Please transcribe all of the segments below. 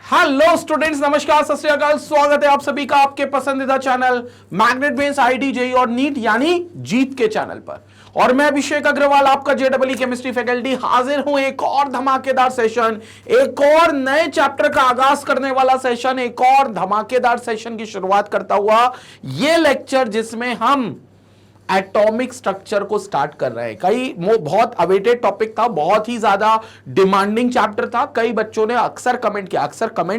Hello students, नमस्कार, सत श्री अकाल। स्वागत है आप सभी का आपके पसंदीदा channel magnet brains IIT JEE और नीट यानी जीत के चैनल पर। और मैं अभिषेक अग्रवाल, आपका जेईई केमिस्ट्री फैकल्टी, हाजिर हूं एक और धमाकेदार सेशन, एक और नए चैप्टर का आगाज करने वाला सेशन, एक और धमाकेदार सेशन की शुरुआत करता हुआ यह लेक्चर जिसमें हम एटॉमिक स्ट्रक्चर को स्टार्ट कर रहे हैं। कई बहुत अवेटेड टॉपिक था, बहुत ही ज्यादा डिमांडिंग चैप्टर था। कई बच्चों ने अक्सर कमेंट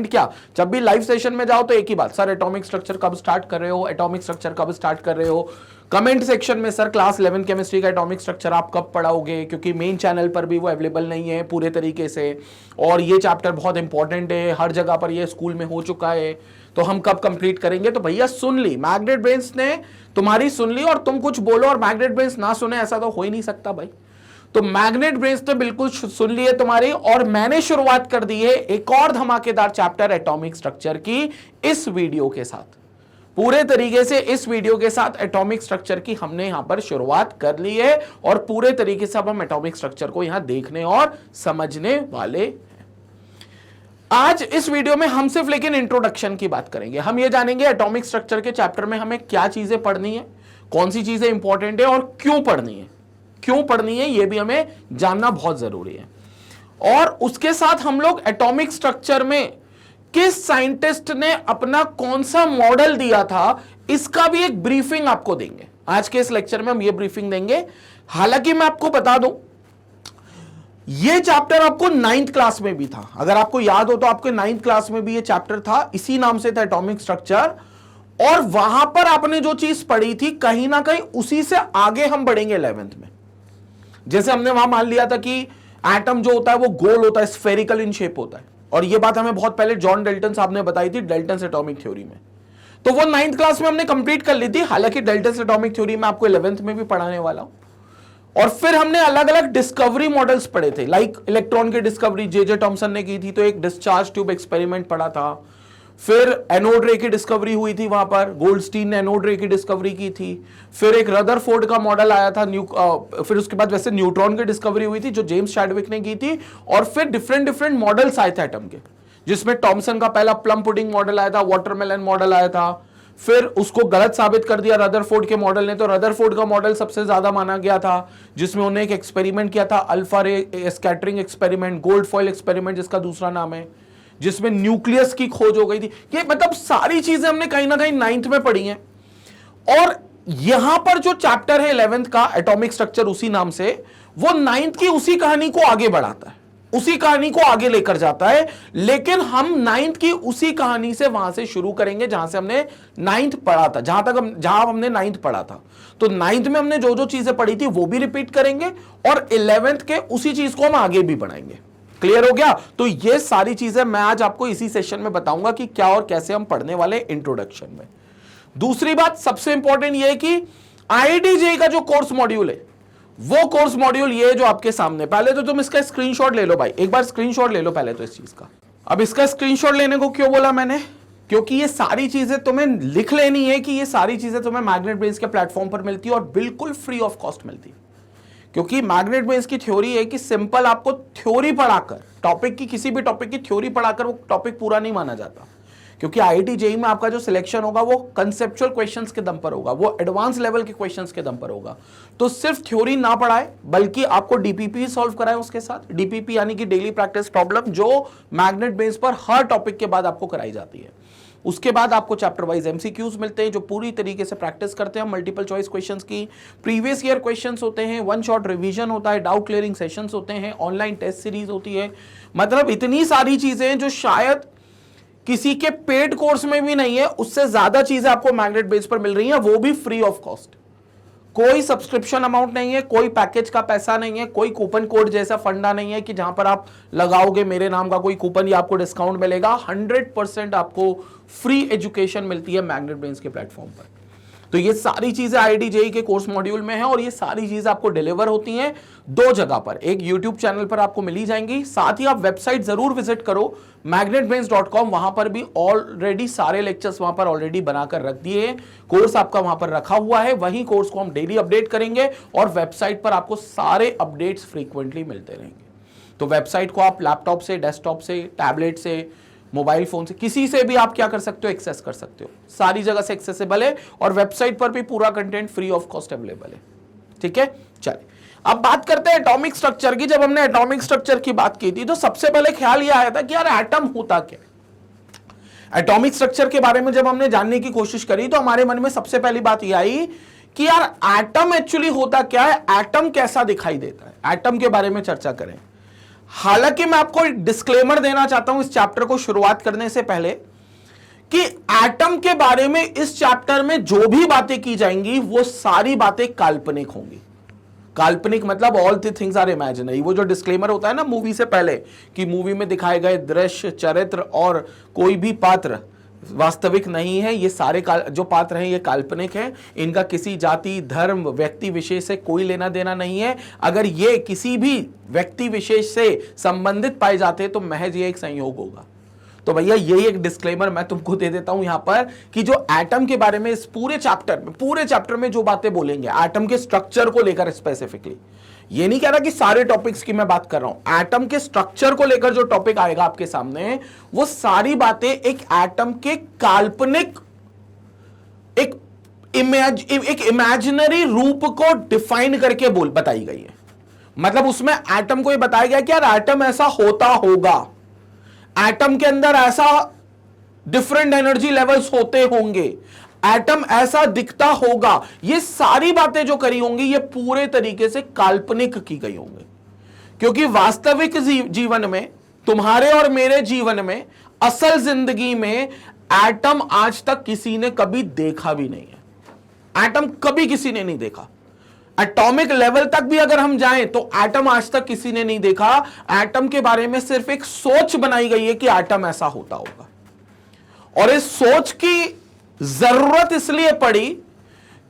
किया जब भी लाइव सेशन में जाओ तो एक ही बात, सर एटॉमिक स्ट्रक्चर कब स्टार्ट कर रहे हो, एटॉमिक स्ट्रक्चर कब स्टार्ट कर रहे हो। कमेंट सेक्शन में सर क्लास 11 केमिस्ट्री का एटॉमिक स्ट्रक्चर आप कब पढ़ाओगे, क्योंकि मेन चैनल पर भी वो अवेलेबल नहीं है पूरे तरीके से, और ये चैप्टर बहुत इंपॉर्टेंट है, हर जगह पर ये स्कूल में हो चुका है, तो हम कब कंप्लीट करेंगे। तो भैया सुन ली, मैग्नेट ब्रेन्स ने तुम्हारी सुन ली, और तुम कुछ बोलो और मैग्नेट ब्रेन्स ना सुने, ऐसा तो हो ही नहीं सकता भाई। तो मैग्नेट ब्रेन्स ने बिल्कुल सुन ली है तुम्हारी, और मैंने शुरुआत कर दी है एक और धमाकेदार चैप्टर एटॉमिक स्ट्रक्चर की इस वीडियो के साथ। पूरे तरीके से इस वीडियो के साथ एटॉमिक स्ट्रक्चर की हमने यहां पर शुरुआत कर ली है, और पूरे तरीके से अब हम एटॉमिक स्ट्रक्चर को यहां देखने और समझने वाले। आज इस वीडियो में हम सिर्फ लेकिन इंट्रोडक्शन की बात करेंगे। हम ये जानेंगे एटॉमिक स्ट्रक्चर के चैप्टर में हमें क्या चीजें पढ़नी है, कौन सी चीजें इंपॉर्टेंट है और क्यों पढ़नी है ये भी हमें जानना बहुत जरूरी है। और उसके साथ हम लोग एटॉमिक स्ट्रक्चर में किस साइंटिस्ट ने अपना कौन सा मॉडल दिया था, इसका भी एक ब्रीफिंग आपको देंगे। आज के इस लेक्चर में हम ये ब्रीफिंग देंगे। हालांकि मैं आपको बता दूं, ये चैप्टर आपको 9th क्लास में भी था, अगर आपको याद हो तो आपके 9th क्लास में भी ये चैप्टर था, इसी नाम से था एटॉमिक स्ट्रक्चर। और वहां पर आपने जो चीज पढ़ी थी कहीं ना कहीं उसी से आगे हम बढ़ेंगे 11th में। जैसे हमने वहां मान लिया था कि एटम जो होता है वो गोल होता है, स्फेरिकल इन शेप होता है, और ये बात हमें बहुत पहले जॉन डाल्टन साहब ने बताई थी डाल्टन्स एटॉमिक थ्योरी में। तो वो 9th क्लास में हमने कंप्लीट कर ली थी। हालांकि डाल्टन्स एटॉमिक थ्योरी में आपको 11th में भी पढ़ाने वाला हूं। और फिर हमने अलग अलग डिस्कवरी मॉडल्स पढ़े थे, लाइक इलेक्ट्रॉन की डिस्कवरी जे थॉमसन ने की थी, तो एक डिस्चार्ज ट्यूब एक्सपेरिमेंट पढ़ा था। फिर एनोड रे की डिस्कवरी हुई थी, वहां पर गोल्डस्टीन ने एनोड रे की डिस्कवरी की थी। फिर एक रदरफोर्ड का मॉडल आया था, फिर उसके बाद वैसे न्यूट्रॉन की डिस्कवरी हुई थी जो जेम्स चैडविक ने की थी। और फिर डिफरेंट मॉडल्स आए थे एटम के, जिसमें थॉमसन का पहला प्लम पुडिंग मॉडल आया था, वाटरमेलन मॉडल आया था। फिर उसको गलत साबित कर दिया रदरफोर्ड के मॉडल ने, तो रदरफोर्ड का मॉडल सबसे ज्यादा माना गया था, जिसमें उन्होंने एक एक्सपेरिमेंट किया था, अल्फा रे scattering experiment, gold foil experiment जिसका दूसरा नाम है, जिसमें न्यूक्लियस की खोज हो गई थी। ये मतलब सारी चीजें हमने कहीं ना कहीं 9th में पढ़ी हैं। और यहां पर जो चैप्टर है 11th का एटॉमिक स्ट्रक्चर उसी नाम से, वो 9th की उसी कहानी को आगे बढ़ाता है, उसी कहानी को आगे लेकर जाता है। लेकिन हम 9th की उसी कहानी से वहां से शुरू करेंगे जहां से हमने 9th पढ़ा था, जहां हमने 9th पढ़ा था। तो 9th में हमने जो जो चीजें पढ़ी थी वो भी रिपीट करेंगे, और 11th के उसी चीज को हम आगे भी बढ़ाएंगे। क्लियर हो गया? तो ये सारी चीजें मैं आज आपको इसी सेशन में बताऊंगा कि क्या और कैसे हम पढ़ने वाले इंट्रोडक्शन में। दूसरी बात सबसे इंपॉर्टेंट ये है कि आईआईटी जेईई का जो कोर्स मॉड्यूल है, वो कोर्स मॉड्यूल ये जो आपके सामने, पहले तो तुम इसका स्क्रीनशॉट ले लो भाई, एक बार स्क्रीनशॉट ले लो पहले तो इस चीज का। अब इसका स्क्रीनशॉट लेने को क्यों बोला मैंने, क्योंकि ये सारी चीजें तुम्हें लिख लेनी है कि ये सारी चीजें तुम्हें मैग्नेट ब्रेन्स के प्लेटफॉर्म पर मिलती है और बिल्कुल फ्री ऑफ कॉस्ट मिलती है। क्योंकि मैग्नेट ब्रेन्स की थ्योरी है कि सिंपल आपको थ्योरी पढ़ाकर, टॉपिक की किसी भी टॉपिक की थ्योरी पढ़ाकर वो टॉपिक पूरा नहीं माना जाता। क्योंकि आईआईटी जेईई में आपका जो सिलेक्शन होगा वो कंसेप्चुअल क्वेश्चंस के दम पर होगा, वो एडवांस लेवल के क्वेश्चंस के दम पर होगा। तो सिर्फ थ्योरी ना पढ़ाए बल्कि आपको डीपीपी सॉल्व कराए उसके साथ। डीपीपी यानी कि डेली प्रैक्टिस प्रॉब्लम, जो मैग्नेट ब्रेन्स पर हर टॉपिक के बाद आपको कराई जाती है। उसके बाद आपको चैप्टर वाइज एमसीक्यूज मिलते हैं जो पूरी तरीके से प्रैक्टिस करते हैं, मल्टीपल चॉइस क्वेश्चंस की, प्रीवियस ईयर क्वेश्चंस होते हैं, वन शॉट रिवीजन होता है, डाउट क्लियरिंग सेशंस होते हैं, ऑनलाइन टेस्ट सीरीज होती है। मतलब इतनी सारी चीजें जो शायद किसी के पेड कोर्स में भी नहीं है, उससे ज्यादा चीजें आपको मैग्नेट ब्रेन्स पर मिल रही हैं, वो भी फ्री ऑफ कॉस्ट। कोई सब्सक्रिप्शन अमाउंट नहीं है, कोई पैकेज का पैसा नहीं है, कोई कूपन कोड जैसा फंडा नहीं है कि जहां पर आप लगाओगे मेरे नाम का कोई कूपन या आपको डिस्काउंट मिलेगा। 100% आपको फ्री एजुकेशन मिलती है मैग्नेट ब्रेन्स के प्लेटफॉर्म पर। तो ये सारी चीजें आईआईटी जेईई के कोर्स मॉड्यूल में है, और ये सारी चीजें आपको डिलीवर होती हैं 2 जगह पर। एक यूट्यूब चैनल पर आपको मिली जाएंगी, साथ ही आप वेबसाइट जरूर विजिट करो magnetbrains.com, वहां पर भी ऑलरेडी सारे लेक्चर्स वहां पर ऑलरेडी बनाकर रख दिए हैं, कोर्स आपका वहां पर रखा हुआ है। वही कोर्स को हम डेली अपडेट करेंगे और वेबसाइट पर आपको सारे अपडेट्स फ्रीक्वेंटली मिलते रहेंगे। तो वेबसाइट को आप लैपटॉप से, डेस्कटॉप से, टैबलेट से, मोबाइल फोन से, किसी से भी आप क्या कर सकते हो, एक्सेस कर सकते हो, सारी जगह से एक्सेसिबल है और वेबसाइट पर भी पूरा content free of cost available है। ठीक है, चलिए अब बात करते हैं एटॉमिक स्ट्रक्चर की। जब हमने एटॉमिक स्ट्रक्चर की बात की थी तो सबसे पहले ख्याल यह आया था कि यार एटम होता क्या। एटॉमिक स्ट्रक्चर के बारे में जब हमने जानने की कोशिश करी तो हमारे मन में सबसे पहली बात यह आई कि यार एटम एक्चुअली होता क्या है, एटम कैसा दिखाई देता है, एटम के बारे में चर्चा करें। हालांकि मैं आपको एक डिस्क्लेमर देना चाहता हूं इस चैप्टर को शुरुआत करने से पहले कि एटम के बारे में इस चैप्टर में जो भी बातें की जाएंगी वो सारी बातें काल्पनिक होंगी। काल्पनिक मतलब all the things are imaginary. वो जो डिस्क्लेमर होता है ना मूवी से पहले कि मूवी में दिखाए गए दृश्य, चरित्र और कोई भी पात्र वास्तविक नहीं है, ये सारे जो पात्र हैं ये काल्पनिक हैं, इनका किसी जाति, धर्म, व्यक्ति विशेष से कोई लेना देना नहीं है। अगर ये किसी भी व्यक्ति विशेष से संबंधित पाए जाते हैं तो महज ये एक संयोग होगा। तो भैया यही एक डिस्क्लेमर मैं तुमको दे देता हूं यहां पर कि जो एटम के बारे में इस पूरे चैप्टर में जो बातें बोलेंगे एटम के स्ट्रक्चर को लेकर स्पेसिफिकली, ये नहीं कह रहा कि सारे टॉपिक्स की मैं बात कर रहा हूं, एटम के स्ट्रक्चर को लेकर जो टॉपिक आएगा आपके सामने वो सारी बातें एक एटम के काल्पनिक एक इमेजिनरी रूप को डिफाइन करके बताई गई है। मतलब उसमें एटम को ये बताया गया कि यार एटम ऐसा होता होगा, एटम के अंदर ऐसा डिफरेंट एनर्जी लेवल्स होते होंगे, एटम ऐसा दिखता होगा। ये सारी बातें जो करी होंगी ये पूरे तरीके से काल्पनिक की गई होंगी, क्योंकि वास्तविक जीवन में, तुम्हारे और मेरे जीवन में, असल जिंदगी में एटम आज तक किसी ने कभी देखा भी नहीं है। एटम कभी किसी ने नहीं देखा। एटॉमिक लेवल तक भी अगर हम जाएं तो एटम आज तक किसी ने नहीं देखा। एटम के बारे में सिर्फ एक सोच बनाई गई है कि एटम ऐसा होता होगा, और इस सोच की जरूरत इसलिए पड़ी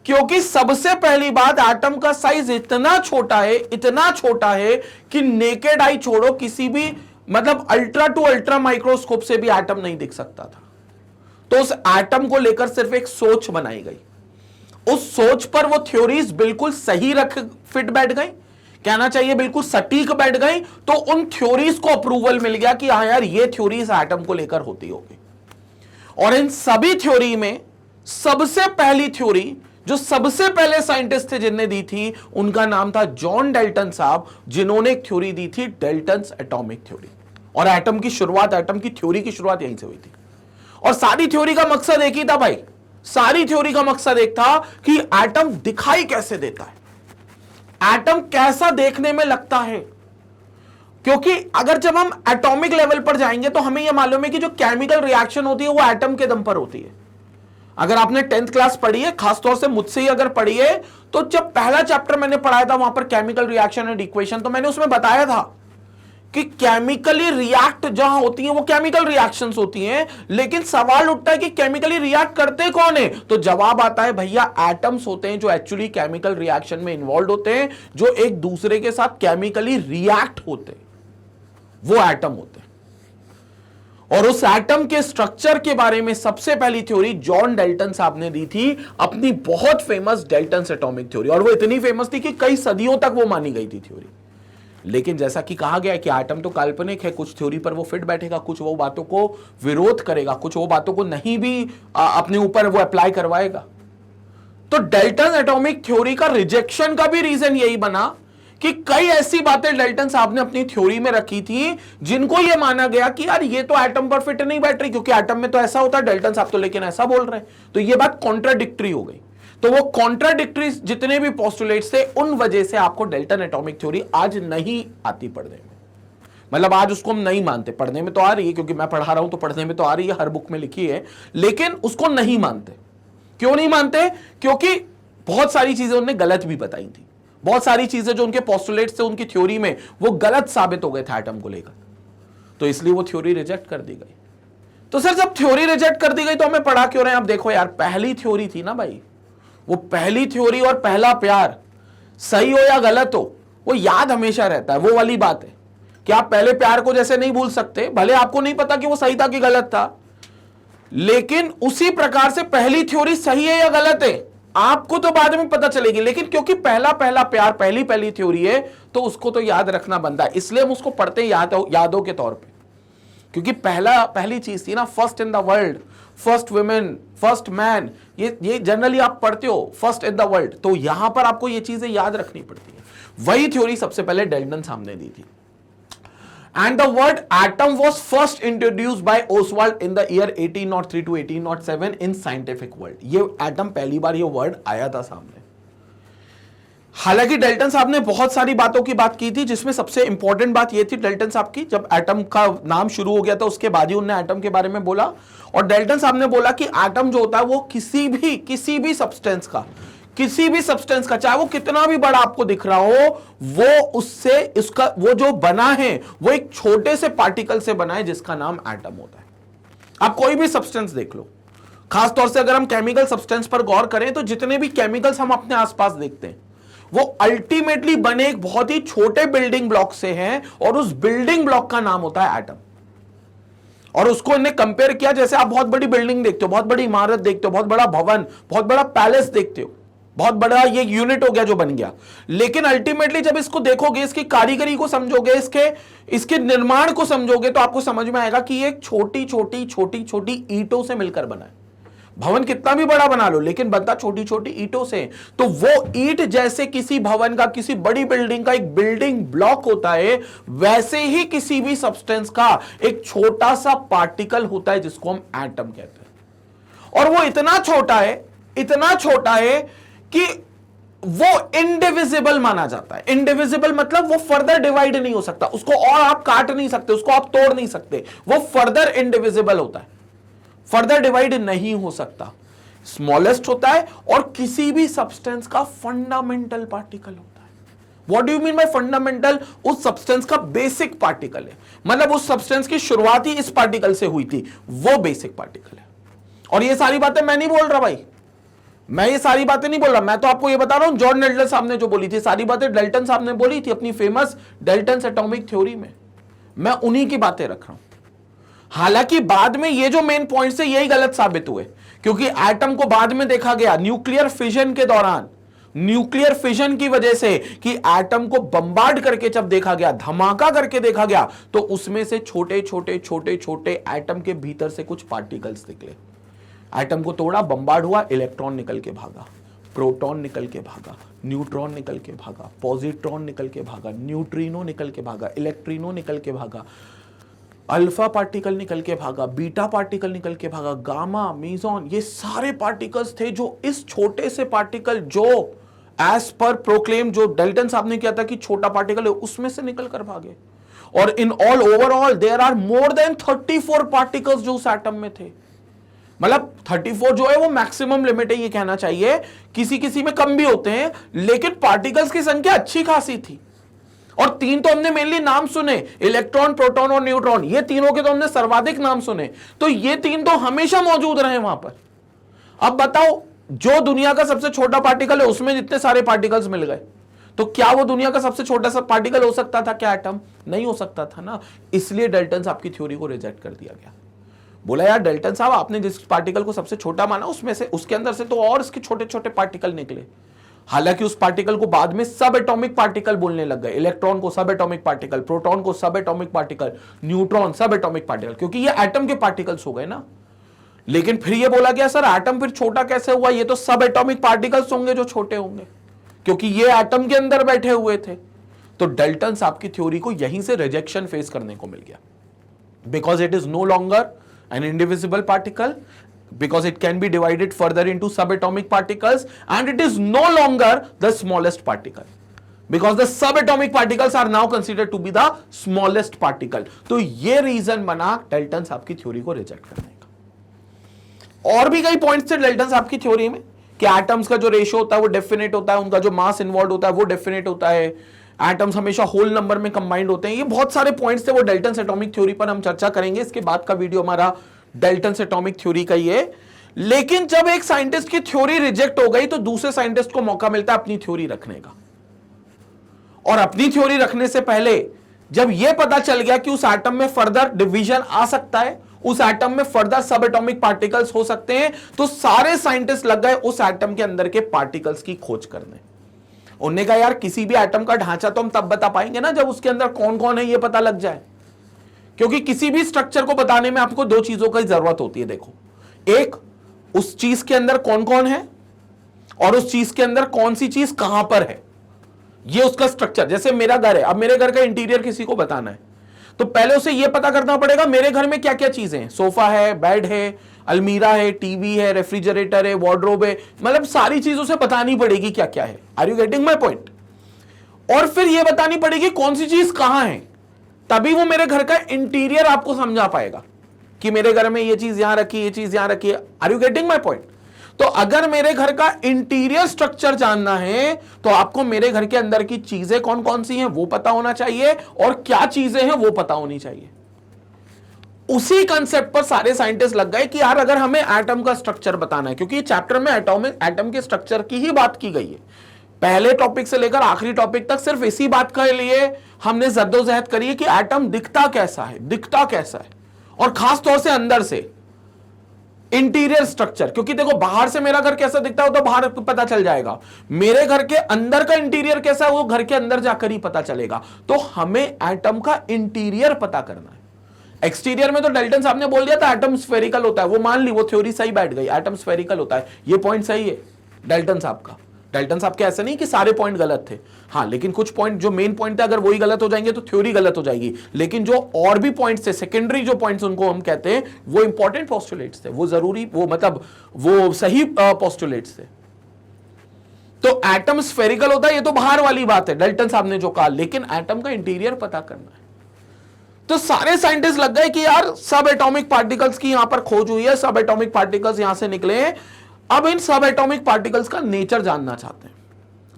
क्योंकि सबसे पहली बात एटम का साइज इतना छोटा है कि नेकेड आई छोड़ो, किसी भी मतलब अल्ट्रा टू अल्ट्रा माइक्रोस्कोप से भी एटम नहीं दिख सकता था। तो उस एटम को लेकर सिर्फ एक सोच बनाई गई। उस सोच पर वो थ्योरीज बिल्कुल सही फिट बैठ गई, कहना चाहिए बिल्कुल सटीक बैठ गई। तो उन थ्योरीज को अप्रूवल मिल गया कि हाँ यार ये थ्योरीज एटम को लेकर होती होगी। और इन सभी थ्योरी में सबसे पहली थ्योरी जो सबसे पहले साइंटिस्ट थे जिनने दी थी उनका नाम था जॉन डाल्टन साहब, जिन्होंने एक थ्योरी दी थी डाल्टन्स एटॉमिक थ्योरी। और एटम की शुरुआत, एटम की थ्योरी की शुरुआत यहीं से हुई थी। और सारी थ्योरी का मकसद एक ही था भाई, सारी थ्योरी का मकसद एक था कि एटम दिखाई कैसे देता है, एटम कैसा देखने में लगता है। क्योंकि अगर जब हम एटॉमिक लेवल पर जाएंगे तो हमें यह मालूम है कि जो केमिकल रिएक्शन होती है वो एटम के दम पर होती है। अगर आपने 10th क्लास पढ़ी है, खासतौर से मुझसे ही अगर पढ़ी है, तो जब पहला चैप्टर मैंने पढ़ाया था वहां पर केमिकल रिएक्शन एंड इक्वेशन, तो मैंने उसमें बताया था कि केमिकली रिएक्ट जहां होती हैं वो केमिकल रिएक्शंस होती हैं, लेकिन सवाल उठता है कि केमिकली रिएक्ट करते कौन है। तो जवाब आता है भैया एटम्स होते हैं जो एक्चुअली केमिकल रिएक्शन में इन्वॉल्व होते हैं, जो एक दूसरे के साथ केमिकली रिएक्ट होते हैं, वो एटम होते हैं। और उस एटम के स्ट्रक्चर के बारे में सबसे पहली थ्योरी जॉन डाल्टन साहब ने दी थी, अपनी बहुत फेमस डाल्टन्स एटॉमिक थ्योरी। और वो इतनी फेमस थी कि कई सदियों तक वो मानी गई थी थ्योरी। लेकिन जैसा कि कहा गया कि एटम तो काल्पनिक है, कुछ थ्योरी पर वो फिट बैठेगा, कुछ वो बातों को विरोध करेगा, कुछ वो बातों को नहीं भी अपने ऊपर वो अप्लाई करवाएगा। तो डाल्टन एटॉमिक थ्योरी का रिजेक्शन का भी रीजन यही बना कि कई ऐसी बातें डाल्टन साहब ने अपनी थ्योरी में रखी थी जिनको यह माना गया कि यार ये तो एटम पर फिट नहीं बैठ रही, क्योंकि एटम में तो ऐसा होता है, डाल्टन साहब तो लेकिन ऐसा बोल रहे हैं। तो ये बात कॉन्ट्राडिक्टरी हो गई। तो वो कॉन्ट्राडिक्टरी जितने भी पोस्टुलेट्स थे उन वजह से आपको डाल्टन एटॉमिक थ्योरी आज नहीं आती पढ़ने में। मतलब आज उसको हम नहीं मानते, पढ़ने में तो आ रही है क्योंकि मैं पढ़ा रहा हूं तो पढ़ने में तो आ रही है, हर बुक में लिखी है, लेकिन उसको नहीं मानते। क्यों नहीं मानते? क्योंकि बहुत सारी चीजें उन्होंने गलत भी बताई थी। बहुत सारी चीजें जो उनके पोस्टुलेट्स थे उनकी थ्योरी में वो गलत साबित हो गए थे एटम को लेकर, तो इसलिए वो थ्योरी रिजेक्ट कर दी गई। तो सर जब थ्योरी रिजेक्ट कर दी गई तो हमें पढ़ा क्यों रहे हैं? आप देखो यार, पहली थ्योरी थी ना भाई, वो पहली थ्योरी और पहला प्यार, सही हो या गलत हो, वो याद हमेशा रहता है। वो वाली बात है कि आप पहले प्यार को जैसे नहीं भूल सकते, भले आपको नहीं पता कि वो सही था कि गलत था, लेकिन उसी प्रकार से पहली थ्योरी सही है या गलत है आपको तो बाद में पता चलेगी। लेकिन क्योंकि पहला प्यार पहली थ्योरी है तो उसको तो याद रखना बनता है, इसलिए हम उसको पढ़ते हैं यादों के तौर पे। क्योंकि पहली चीज थी ना, first in the world, first women, first man, ये जनरली आप पढ़ते हो फर्स्ट इन द वर्ल्ड, तो यहां पर आपको ये चीजें याद रखनी पड़ती है। वही थ्योरी सबसे पहले डाल्टन सामने दी थी। And the word atom was first introduced by Oswald in the year 1803 to 1807 in scientific world। ये एटम पहली बार ये वर्ड आया था सामने। हालांकि डाल्टन साहब ने बहुत सारी बातों की बात की थी, जिसमें सबसे इंपॉर्टेंट बात ये थी डाल्टन साहब की, जब एटम का नाम शुरू हो गया था उसके बाद ही उन्होंने एटम के बारे में बोला। और डाल्टन साहब ने बोला कि एटम जो होता है वो किसी भी सब्सटेंस का, चाहे वो कितना भी बड़ा आपको दिख रहा हो, वो उससे इसका वो जो बना है वो एक छोटे से पार्टिकल से बना है जिसका नाम एटम होता है। आप कोई भी सब्सटेंस देख लो, खासतौर से अगर हम केमिकल सब्सटेंस पर गौर करें तो जितने भी केमिकल्स हम अपने आसपास देखते हैं वो अल्टीमेटली बने एक बहुत ही छोटे बिल्डिंग ब्लॉक से हैं, और उस बिल्डिंग ब्लॉक का नाम होता है एटम। और उसको इन्हें कंपेयर किया, जैसे आप बहुत बड़ी बिल्डिंग देखते हो, बहुत बड़ी इमारत देखते हो, बहुत बड़ा भवन, बहुत बड़ा पैलेस देखते हो, बहुत बड़ा ये यूनिट हो गया जो बन गया, लेकिन अल्टीमेटली जब इसको देखोगे, इसकी कारीगरी को समझोगे, इसके निर्माण को समझोगे, तो आपको समझ में आएगा कि ये छोटी छोटी ईंटों से मिलकर बना है। भवन कितना भी बड़ा बना लो, लेकिन बनता छोटी छोटी ईंटों से। तो वो ईंट जैसे किसी भवन का, किसी बड़ी बिल्डिंग का एक बिल्डिंग ब्लॉक होता है, वैसे ही किसी भी सब्सटेंस का एक छोटा सा पार्टिकल होता है जिसको हम एटम कहते हैं। और वो इतना छोटा है कि वो इंडिविजिबल माना जाता है। इंडिविजिबल मतलब वो फर्दर डिवाइड नहीं हो सकता, उसको और आप काट नहीं सकते, उसको आप तोड़ नहीं सकते, वो फर्दर इंडिविजिबल होता है, फर्दर डिवाइड नहीं हो सकता, स्मॉलेस्ट होता है, और किसी भी सब्सटेंस का फंडामेंटल पार्टिकल होता है। What do you mean by fundamental? उस सब्सटेंस का बेसिक पार्टिकल है, मतलब उस सब्सटेंस की शुरुआत ही इस पार्टिकल से हुई थी, वो बेसिक पार्टिकल है। और ये सारी बातें मैं नहीं बोल रहा भाई, मैं ये सारी बातें नहीं बोल रहा, मैं तो आपको ये बता रहा हूं जॉन डाल्टन साहब ने जो बोली थी, सारी बातें डाल्टन साहब ने बोली थी अपनी फेमस डाल्टन्स एटॉमिक थ्योरी में। मैं उन्हीं की बातें रख रहा हूं। हालांकि बाद में ये जो मेन पॉइंट्स है यही गलत साबित हुए, क्योंकि एटम को बाद में देखा गया न्यूक्लियर फिजन के दौरान, न्यूक्लियर फिजन की वजह से, कि एटम को बम्बार्ड करके जब देखा गया, धमाका करके देखा गया, तो उसमें से छोटे छोटे एटम के भीतर से कुछ पार्टिकल्स निकले। एटम को तोड़ा, बम्बार्ड हुआ, इलेक्ट्रॉन निकल के भागा, प्रोटॉन निकल के भागा, न्यूट्रॉन निकल के भागा, पॉजिट्रॉन निकल के भागा, न्यूट्रिनो निकल के भागा, इलेक्ट्रिनो निकल के भागा, अल्फा पार्टिकल निकल के भागा, बीटा पार्टिकल निकल के भागा, गामा, मीजॉन, ये सारे पार्टिकल्स थे जो इस छोटे से पार्टिकल, जो एज पर प्रोक्लेम जो डाल्टन साहब ने किया था कि छोटा पार्टिकल है, उसमें से निकल कर भागे। और in all overall there are more than 34 particles जो उस एटम में थे। मतलब 34 जो है वो मैक्सिमम लिमिट है, ये कहना चाहिए, किसी में कम भी होते हैं, लेकिन पार्टिकल्स की संख्या अच्छी खासी थी। और 3 तो हमने मेनली नाम सुने, इलेक्ट्रॉन, प्रोटॉन और न्यूट्रॉन, ये तीनों के तो हमने सर्वाधिक नाम सुने, तो ये 3 तो हमेशा मौजूद रहे वहां पर। अब बताओ, जो दुनिया का सबसे छोटा पार्टिकल है उसमें जितने सारे पार्टिकल्स मिल गए, तो क्या वो दुनिया का सबसे छोटा सा पार्टिकल हो सकता था क्या एटम? नहीं हो सकता था ना। इसलिए डाल्टन साहब की थ्योरी को रिजेक्ट कर दिया गया। बोला यार डाल्टन साहब, आपने जिस पार्टिकल को सबसे छोटा माना, उसमें से, उसके अंदर से तो और इसके छोटे छोटे पार्टिकल निकले। हालांकि उस पार्टिकल को बाद में सब एटॉमिक पार्टिकल बोलने लग गए। इलेक्ट्रॉन को सब एटॉमिक पार्टिकल, प्रोटॉन को सब एटॉमिक पार्टिकल, न्यूट्रॉन सब एटॉमिक पार्टिकल, क्योंकि ये एटम के पार्टिकल्स हो गए ना। लेकिन फिर ये बोला गया सर एटम फिर छोटा कैसे हुआ? ये तो सब एटॉमिक पार्टिकल्स होंगे जो छोटे होंगे, क्योंकि ये एटम के अंदर बैठे हुए थे। तो डाल्टन साहब की थ्योरी को यहीं से रिजेक्शन फेस करने को मिल गया, because it is no longer an indivisible particle, because it can be divided further into subatomic particles, and it is no longer the smallest particle, because the subatomic particles are now considered to be the smallest particle. तो ये reason बना Dalton साहब की theory को reject करने का। और भी कई पॉइंट्स थे डाल्टन साहब की थ्योरी में, कि एटम्स का जो रेशियो होता है वो डेफिनेट होता है, उनका जो मास इन्वॉल्व होता है वो डेफिनेट होता है, एटम्स हमेशा होल नंबर में कंबाइंड होते हैं। ये बहुत सारे पॉइंट्स थे, वो डाल्टन एटॉमिक थ्योरी पर हम चर्चा करेंगे। इसके बाद का वीडियो हमारा डाल्टन एटॉमिक थ्योरी का ही है। लेकिन जब एक साइंटिस्ट की थ्योरी रिजेक्ट हो गई तो दूसरे साइंटिस्ट को मौका मिलता है अपनी थ्योरी रखने का। और अपनी थ्योरी रखने से पहले जब यह पता चल गया कि उस एटम में फर्दर डिवीजन आ सकता है, उस एटम में फर्दर सब एटॉमिक पार्टिकल्स हो सकते हैं, तो सारे साइंटिस्ट लग गए उस एटम के अंदर के पार्टिकल्स की खोज करने। उन्होंने कहा यार किसी भी एटम का ढांचा तो हम तब बता पाएंगे ना जब उसके अंदर कौन कौन है ये पता लग जाए। क्योंकि किसी भी स्ट्रक्चर को बताने में आपको दो चीजों की जरूरत होती है। देखो, एक उस चीज के अंदर कौन कौन है और उस चीज के अंदर कौन सी चीज कहां पर है, ये उसका स्ट्रक्चर। जैसे मेरा घर है, अब मेरे घर का इंटीरियर किसी को बताना है तो पहले उसे यह पता करना पड़ेगा मेरे घर में क्या क्या चीजें हैं। सोफा है, बेड है, अलमीरा है, टीवी है, रेफ्रिजरेटर है, वार्डरोब है, मतलब सारी चीजों से बतानी पड़ेगी क्या क्या है। Are you getting my point? और फिर यह बतानी पड़ेगी कौन सी चीज कहां है, तभी वो मेरे घर का इंटीरियर आपको समझा पाएगा कि मेरे घर में ये चीज यहां रखी, ये चीज यहां रखी है। Are you getting my point? तो अगर मेरे घर का इंटीरियर स्ट्रक्चर जानना है तो आपको मेरे घर के अंदर की चीजें कौन कौन सी हैं वो पता होना चाहिए और क्या चीजें हैं वो पता होनी चाहिए। उसी कंसेप्ट पर सारे साइंटिस्ट लग गए कि यार अगर हमें एटम का स्ट्रक्चर बताना है, क्योंकि चैप्टर में एटम के स्ट्रक्चर की ही बात की गई है। पहले टॉपिक से लेकर आखिरी टॉपिक तक सिर्फ इसी बात के लिए हमने जद्दोजहद करी है कि एटम दिखता कैसा है और खास तौर से अंदर से इंटीरियर स्ट्रक्चर। क्योंकि देखो, बाहर से मेरा घर कैसा दिखता है वो तो बाहर पता चल जाएगा, मेरे घर के अंदर का इंटीरियर कैसा है वो घर के अंदर जाकर ही पता चलेगा। तो हमें एटम का इंटीरियर पता करना है। एक्सटीरियर में तो डाल्टन साहब ने बोल दिया था एटम स्फेरिकल होता है, वो मान ली, वो थ्योरी सही बैठ गई, एटम स्फेरिकल होता है, ये पॉइंट सही है डाल्टन साहब का। डाल्टन साहब के ऐसा नहीं कि सारे पॉइंट गलत थे, हाँ, लेकिन कुछ पॉइंट जो मेन पॉइंट थे अगर वही गलत हो जाएंगे तो थ्योरी गलत हो जाएगी। लेकिन जो और भी पॉइंट्स थे, सेकेंडरी जो पॉइंट्स उनको हम कहते हैं, वो इंपॉर्टेंट पोस्टुलेट्स थे, वो जरूरी, वो मतलब वो सही पोस्टुलेट्स थे। तो एटम स्फेरिकल होता है ये तो बाहर वाली बात है, डाल्टन साहब ने जो कहा, लेकिन एटम का इंटीरियर पता करना है। तो सारे साइंटिस्ट लग गए कि यार सब एटॉमिक पार्टिकल्स की यहां पर खोज हुई है, सब एटॉमिक पार्टिकल्स यहां से निकले हैं, अब इन सब एटॉमिक पार्टिकल्स का नेचर जानना चाहते हैं।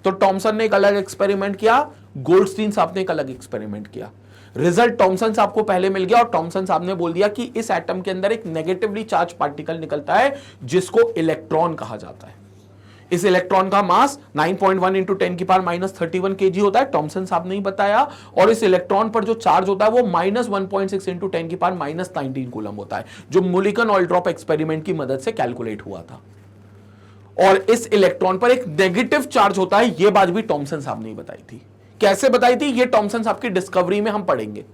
तो टॉमसन ने एक अलग एक्सपेरिमेंट किया, गोल्डस्टीन साहब ने एक अलग एक्सपेरिमेंट किया। रिजल्ट टॉमसन साहब को पहले मिल गया और टॉमसन साहब ने बोल दिया कि इस एटम के अंदर एक नेगेटिवली चार्ज पार्टिकल निकलता है जिसको इलेक्ट्रॉन कहा जाता है। इस इलेक्ट्रॉन का मास 9.1 इंटू 10 की पावर -31 kg होता है, टॉमसन साहब ने ही बताया। और इस इलेक्ट्रॉन पर जो चार्ज होता है वो -1.6 इंटू 10 की पावर -19 कूलम होता है, जो मुलिकन ऑयल ड्रॉप एक्सपेरिमेंट की मदद से कैलकुलेट हुआ था। और इस इलेक्ट्रॉन पर एक नेगेटिव चार्ज होता है, यह बात भी टॉमसन साहब ने ही बताई थी। कैसे बताई थी, ये टॉमसन साहब की डिस्कवरी में हम पढ़ेंगे।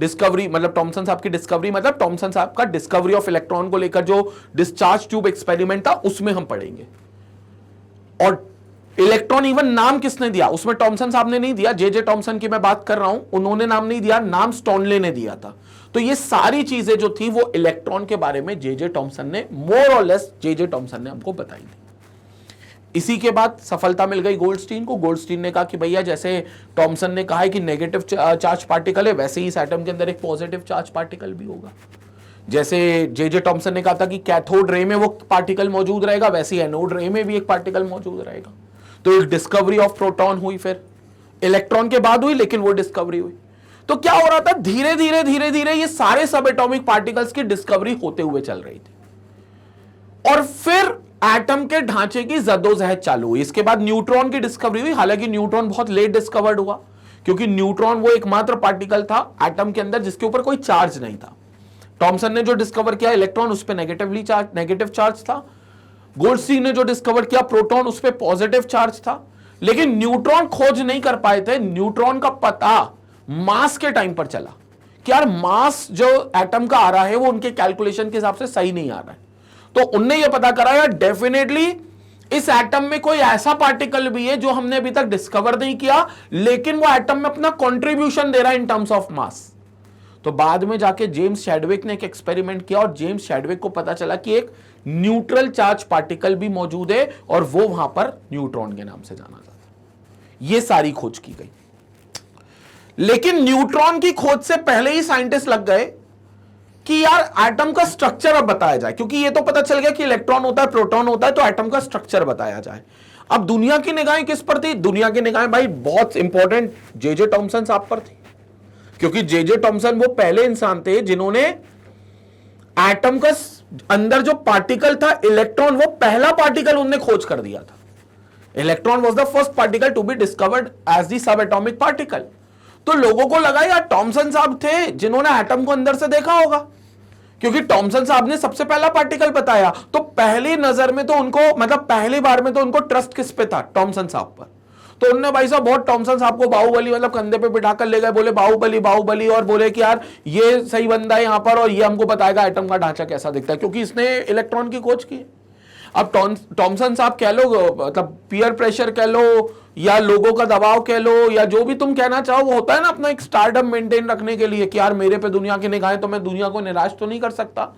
डिस्कवरी मतलब टॉमसन साहब की डिस्कवरी, मतलब टॉमसन साहब का डिस्कवरी ऑफ इलेक्ट्रॉन को लेकर जो डिस्चार्ज ट्यूब एक्सपेरिमेंट था उसमें हम पढ़ेंगे। और इलेक्ट्रॉन इवन नाम किसने दिया, उसमें टॉमसन साहब ने नहीं दिया, जे टॉमसन की मैं बात कर रहा हूं, उन्होंने नाम नहीं दिया, नाम स्टोनले ने दिया था। तो ये सारी चीजें जो थी वो इलेक्ट्रॉन के बारे में जे टॉमसन ने, मोर और लेस जे टॉमसन ने हमको बताई थी। इसी के बाद सफलता मिल गई गोल्डस्टीन को। गोल्डस्टीन ने कहा कि भैया जैसे टॉमसन ने कहा है कि नेगेटिव चार्ज पार्टिकल है, वैसे ही इस एटम के अंदर एक पॉजिटिव चार्ज पार्टिकल भी होगा। जैसे जे टॉमसन ने कहा था कि कैथोड रे में वो पार्टिकल मौजूद रहेगा, वैसे ही एनोड रे में भी एक पार्टिकल मौजूद रहेगा। तो एक डिस्कवरी ऑफ प्रोटॉन हुई, फिर इलेक्ट्रॉन के बाद हुई, लेकिन वो डिस्कवरी हुई। तो क्या हो रहा था, धीरे धीरे ये सारे सब एटॉमिक पार्टिकल्स की डिस्कवरी होते हुए चल रही थी। और फिर एटम के ढांचे की जद्दोजहद चालू हुई। इसके बाद न्यूट्रॉन की डिस्कवरी हुई। हालांकि न्यूट्रॉन बहुत लेट डिस्कवर्ड हुआ, क्योंकि न्यूट्रॉन वो एकमात्र पार्टिकल था एटम के अंदर जिसके ऊपर कोई चार्ज नहीं था। टॉमसन ने जो डिस्कवर किया इलेक्ट्रॉन, उस पर नेगेटिव चार्ज था। गोल्डस्टीन ने जो डिस्कवर किया प्रोटॉन, उस पर पॉजिटिव चार्ज था। लेकिन न्यूट्रॉन खोज नहीं कर पाए थे। न्यूट्रॉन का पता मास के टाइम पर चला कि यार मास जो एटम का आ रहा है वो उनके कैलकुलेशन के हिसाब से सही नहीं आ रहा है। तो उनने ये पता करा यार डेफिनेटली इस एटम में कोई ऐसा पार्टिकल भी है जो हमने अभी तक डिस्कवर नहीं किया, लेकिन वो एटम में अपना कंट्रीब्यूशन दे रहा है इन टर्म्स ऑफ मास। तो बाद में जाके जेम्स चैडविक ने एक एक्सपेरिमेंट किया और जेम्स चैडविक को पता चला कि एक न्यूट्रल चार्ज पार्टिकल भी मौजूद है और वो वहां पर न्यूट्रॉन के नाम से जाना जाता है। ये सारी खोज की गई। लेकिन न्यूट्रॉन की खोज से पहले ही साइंटिस्ट लग गए कि यार एटम का स्ट्रक्चर अब बताया जाए, क्योंकि ये तो पता चल गया कि इलेक्ट्रॉन होता है, प्रोटॉन होता है, तो एटम का स्ट्रक्चर बताया जाए। अब दुनिया की निगाहें किस पर थी? दुनिया की निगाहें भाई बहुत इंपॉर्टेंट जे टॉमसन साहब पर थी, क्योंकि जे टॉमसन वो पहले इंसान थे जिन्होंने एटम का अंदर जो पार्टिकल था इलेक्ट्रॉन, वो पहला पार्टिकल उन्होंने खोज कर दिया था। Electron was the first particle to be discovered as the sub atomic particle. तो लोगों को लगा यार टॉमसन साहब थे जिन्होंने एटम को अंदर से देखा होगा, क्योंकि टॉमसन साहब ने सबसे पहला पार्टिकल बताया। तो पहली नजर में तो उनको, मतलब पहली बार में तो उनको ट्रस्ट किस पे था? टॉमसन साहब पर। तो उनने भाई साहब बहुत टॉमसन साहब को बाहुबली मतलब कंधे पे बिठाकर ले गए, बोले बाहुबली बाहुबली, और बोले कि यार ये सही बंदा है यहाँ पर और ये हमको बताएगा एटम का ढांचा कैसा दिखता है, क्योंकि इसने इलेक्ट्रॉन की खोज की। अब टॉमसन साहब कह लो, मतलब पीयर प्रेशर कह लो या लोगों का दबाव कह लो या जो भी तुम कहना चाहो, वो होता है ना अपना एक स्टारडम मेंटेन रखने के लिए कि यार मेरे पे दुनिया की निगाहें, तो मैं दुनिया को निराश तो नहीं कर सकता।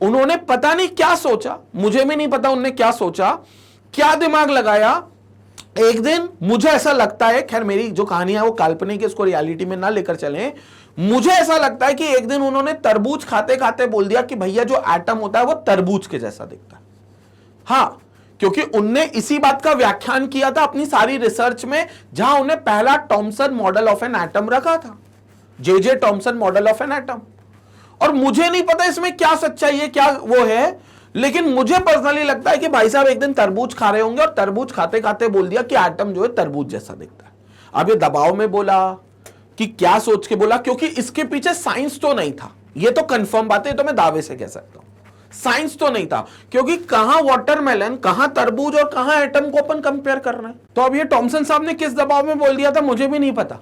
उन्होंने पता नहीं क्या सोचा, मुझे भी नहीं पता उन्होंने क्या सोचा, क्या दिमाग लगाया। एक दिन मुझे ऐसा लगता है, खैर मेरी जो कहानी है वो काल्पनिक है, इसको रियलिटी में ना लेकर चलें, मुझे ऐसा लगता है कि एक दिन उन्होंने तरबूज खाते खाते बोल दिया कि भैया जो एटम होता है वो तरबूज के जैसा दिखता है। हाँ, क्योंकि उनने इसी बात का व्याख्यान किया था अपनी सारी रिसर्च में, जहां उन्हें पहला Thomson model of an atom रखा था, J Thomson model of an atom. और मुझे नहीं पता इसमें क्या सच्चाई है, क्या वो है, लेकिन मुझे पर्सनली लगता है कि भाई साहब एक दिन तरबूज खा रहे होंगे और तरबूज खाते खाते बोल दिया कि एटम जो है तरबूज जैसा दिखता है। अब ये दबाव में बोला कि क्या सोच के बोला, क्योंकि इसके पीछे साइंस तो नहीं था, ये तो कंफर्म बात है, तो मैं दावे से कह सकता हूं साइंस तो नहीं था, क्योंकि कहां वाटरमेलन, कहां तरबूज और कहां एटम को अपन कंपेयर कर रहे हैं। तो अब ये टॉमसन साहब ने किस दबाव में बोल दिया था मुझे भी नहीं पता,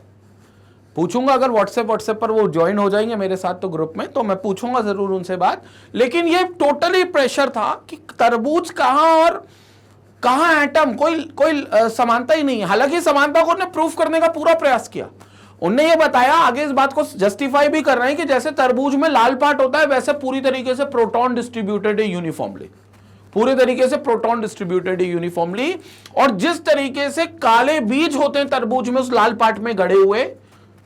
पूछूंगा अगर व्हाट्सएप पर वो ज्वाइन हो जाएंगे मेरे साथ तो ग्रुप में, तो मैं पूछूंगा जरूर उनसे बात। लेकिन ये टोटली प्रेशर था कि तरबूज कहां और कहां एटम, कोई समानता ही नहीं है। हालांकि समानता को उन्होंने प्रूफ करने का पूरा प्रयास किया, उनने ये बताया, आगे इस बात को जस्टिफाई भी कर रहे हैं कि जैसे तरबूज में लाल पार्ट होता है वैसे पूरी तरीके से प्रोटॉन डिस्ट्रीब्यूटेड है यूनिफॉर्मली, पूरे तरीके से प्रोटॉन डिस्ट्रीब्यूटेड है यूनिफॉर्मली। और जिस तरीके से काले बीज होते हैं तरबूज में उस लाल पार्ट में गड़े हुए,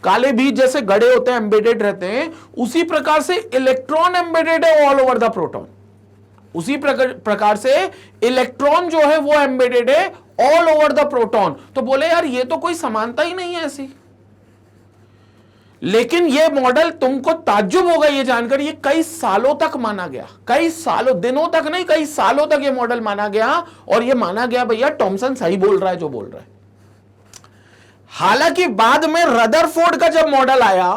काले बीज जैसे गड़े होते हैं, एम्बेडेड रहते हैं, उसी प्रकार से इलेक्ट्रॉन एम्बेडेड है ऑल ओवर द प्रोटॉन, उसी प्रकार से इलेक्ट्रॉन जो है वो एम्बेडेड है ऑल ओवर द प्रोटॉन। तो बोले यार ये तो कोई समानता ही नहीं है ऐसी। लेकिन ये मॉडल, तुमको ताज्जुब होगा ये जानकर, ये कई सालों तक माना गया, कई सालों, दिनों तक नहीं, कई सालों तक ये मॉडल माना गया, और ये माना गया भैया टॉमसन सही बोल रहा है जो बोल रहा है। हालांकि बाद में रदरफोर्ड का जब मॉडल आया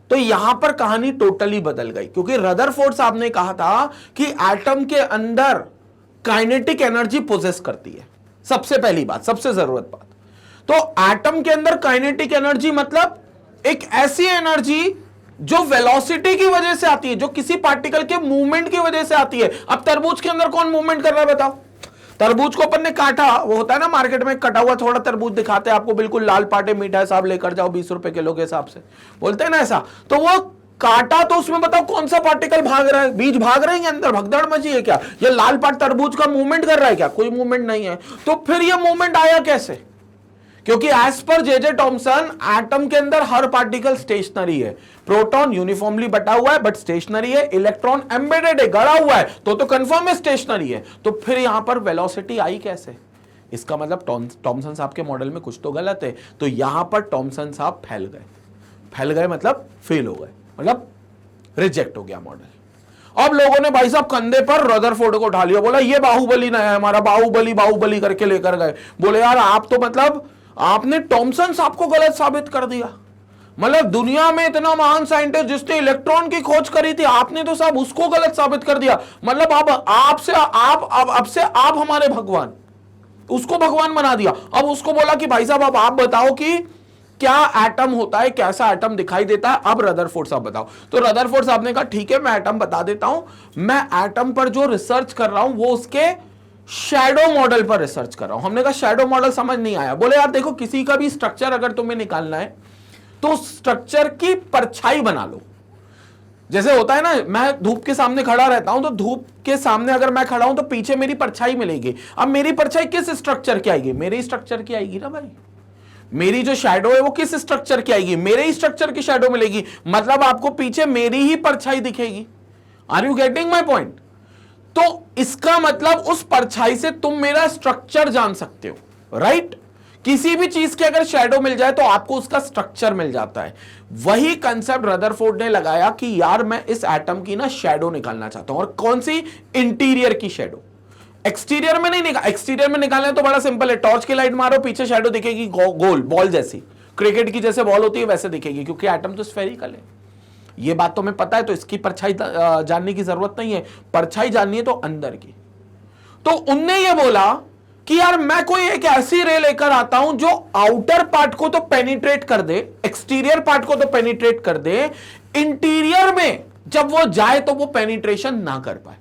तो यहां पर कहानी टोटली बदल गई, क्योंकि रदरफोर्ड साहब ने कहा था कि एटम के अंदर काइनेटिक एनर्जी पोजेस करती है, सबसे पहली बात, सबसे जरूरत बात। तो एटम के अंदर काइनेटिक एनर्जी मतलब एक ऐसी एनर्जी जो वेलोसिटी की वजह से आती है, जो किसी पार्टिकल के मूवमेंट की वजह से आती है। अब तरबूज के अंदर कौन मूवमेंट कर रहा है बताओ? तरबूज को अपन ने काटा, वो होता है ना मार्केट में कटा हुआ थोड़ा तरबूज दिखाते हैं आपको, बिल्कुल लाल पाटे मीठा है साहब, लेकर जाओ 20 रुपए किलो के हिसाब से, बोलते हैं ना ऐसा। तो वो काटा तो उसमें बताओ कौन सा पार्टिकल भाग रहा है? बीज भाग रहे हैं अंदर, भगदड़ मची है क्या? ये लाल पार्ट तरबूज का मूवमेंट कर रहा है क्या? कोई मूवमेंट नहीं है। तो फिर ये मूवमेंट आया कैसे? क्योंकि एज पर जे टॉमसन एटम के अंदर हर पार्टिकल स्टेशनरी है, प्रोटॉन यूनिफॉर्मली बटा हुआ है बट स्टेशनरी है, इलेक्ट्रॉन एम्बेडेड है, गड़ा हुआ है, तो कंफर्म है स्टेशनरी है। तो फिर यहां पर वेलोसिटी आई कैसे? इसका मतलब टॉमसन साहब के मॉडल में कुछ तो गलत है। तो यहां पर टॉमसन साहब फैल गए मतलब फेल हो गए, मतलब रिजेक्ट हो गया मॉडल। अब लोगों ने भाई साहब कंधे पर रदरफोर्ड को उठा लिया, बोला ये बाहुबली नया है हमारा, बाहुबली करके लेकर गए। बोले यार आप तो मतलब आपने टॉमसन साहब को गलत साबित कर दिया, मतलब दुनिया में इतना महान साइंटिस्ट जिसने इलेक्ट्रॉन की खोज करी थी, आपने तो साहब उसको गलत साबित कर दिया। मतलब अब से आप हमारे भगवान, उसको भगवान बना दिया। अब उसको बोला कि भाई साहब अब आप बताओ कि क्या एटम होता है, कैसा एटम दिखाई देता है, अब रदरफोर्ड साहब बताओ। तो रदरफोर्ड साहब ने कहा ठीक है मैं एटम बता देता हूं, मैं एटम पर जो रिसर्च कर रहा हूं वो उसके शैडो मॉडल पर रिसर्च कर रहा हूं। हमने कहा शैडो मॉडल समझ नहीं आया। बोले यार देखो किसी का भी स्ट्रक्चर अगर तुम्हें निकालना है तो स्ट्रक्चर की परछाई बना लो। जैसे होता है ना, मैं धूप के सामने खड़ा रहता हूं तो धूप के सामने अगर मैं खड़ा हूं तो पीछे मेरी परछाई मिलेगी। अब मेरी परछाई किस स्ट्रक्चर की आएगी? मेरे स्ट्रक्चर की आएगी ना भाई। मेरी जो शैडो है वो किस स्ट्रक्चर की आएगी? मेरे ही स्ट्रक्चर की शैडो मिलेगी, मतलब आपको पीछे मेरी ही परछाई दिखेगी। Are you getting my point? तो इसका मतलब उस परछाई से तुम मेरा स्ट्रक्चर जान सकते हो, राइट? किसी भी चीज के अगर शैडो मिल जाए तो आपको उसका स्ट्रक्चर मिल जाता है। वही कंसेप्ट रदरफोर्ड ने लगाया कि यार मैं इस एटम की ना शैडो निकालना चाहता हूं। और कौन सी? इंटीरियर की शैडो, एक्सटीरियर में नहीं निकाल। एक्सटीरियर में निकालना तो बड़ा सिंपल है, टॉर्च की लाइट मारो पीछे शैडो दिखेगी, गोल बॉल जैसी, क्रिकेट की जैसे बॉल होती है वैसे दिखेगी, क्योंकि एटम तो स्फेरिकल है। ये बात तो हमें पता है, तो इसकी परछाई जानने की जरूरत नहीं है। परछाई जाननी है तो अंदर की। तो उनने ये बोला कि यार मैं कोई एक ऐसी रे लेकर आता हूं जो आउटर पार्ट को तो पेनिट्रेट कर दे, एक्सटीरियर पार्ट को तो पेनिट्रेट कर दे, इंटीरियर में जब वो जाए तो वो पेनिट्रेशन ना कर पाए।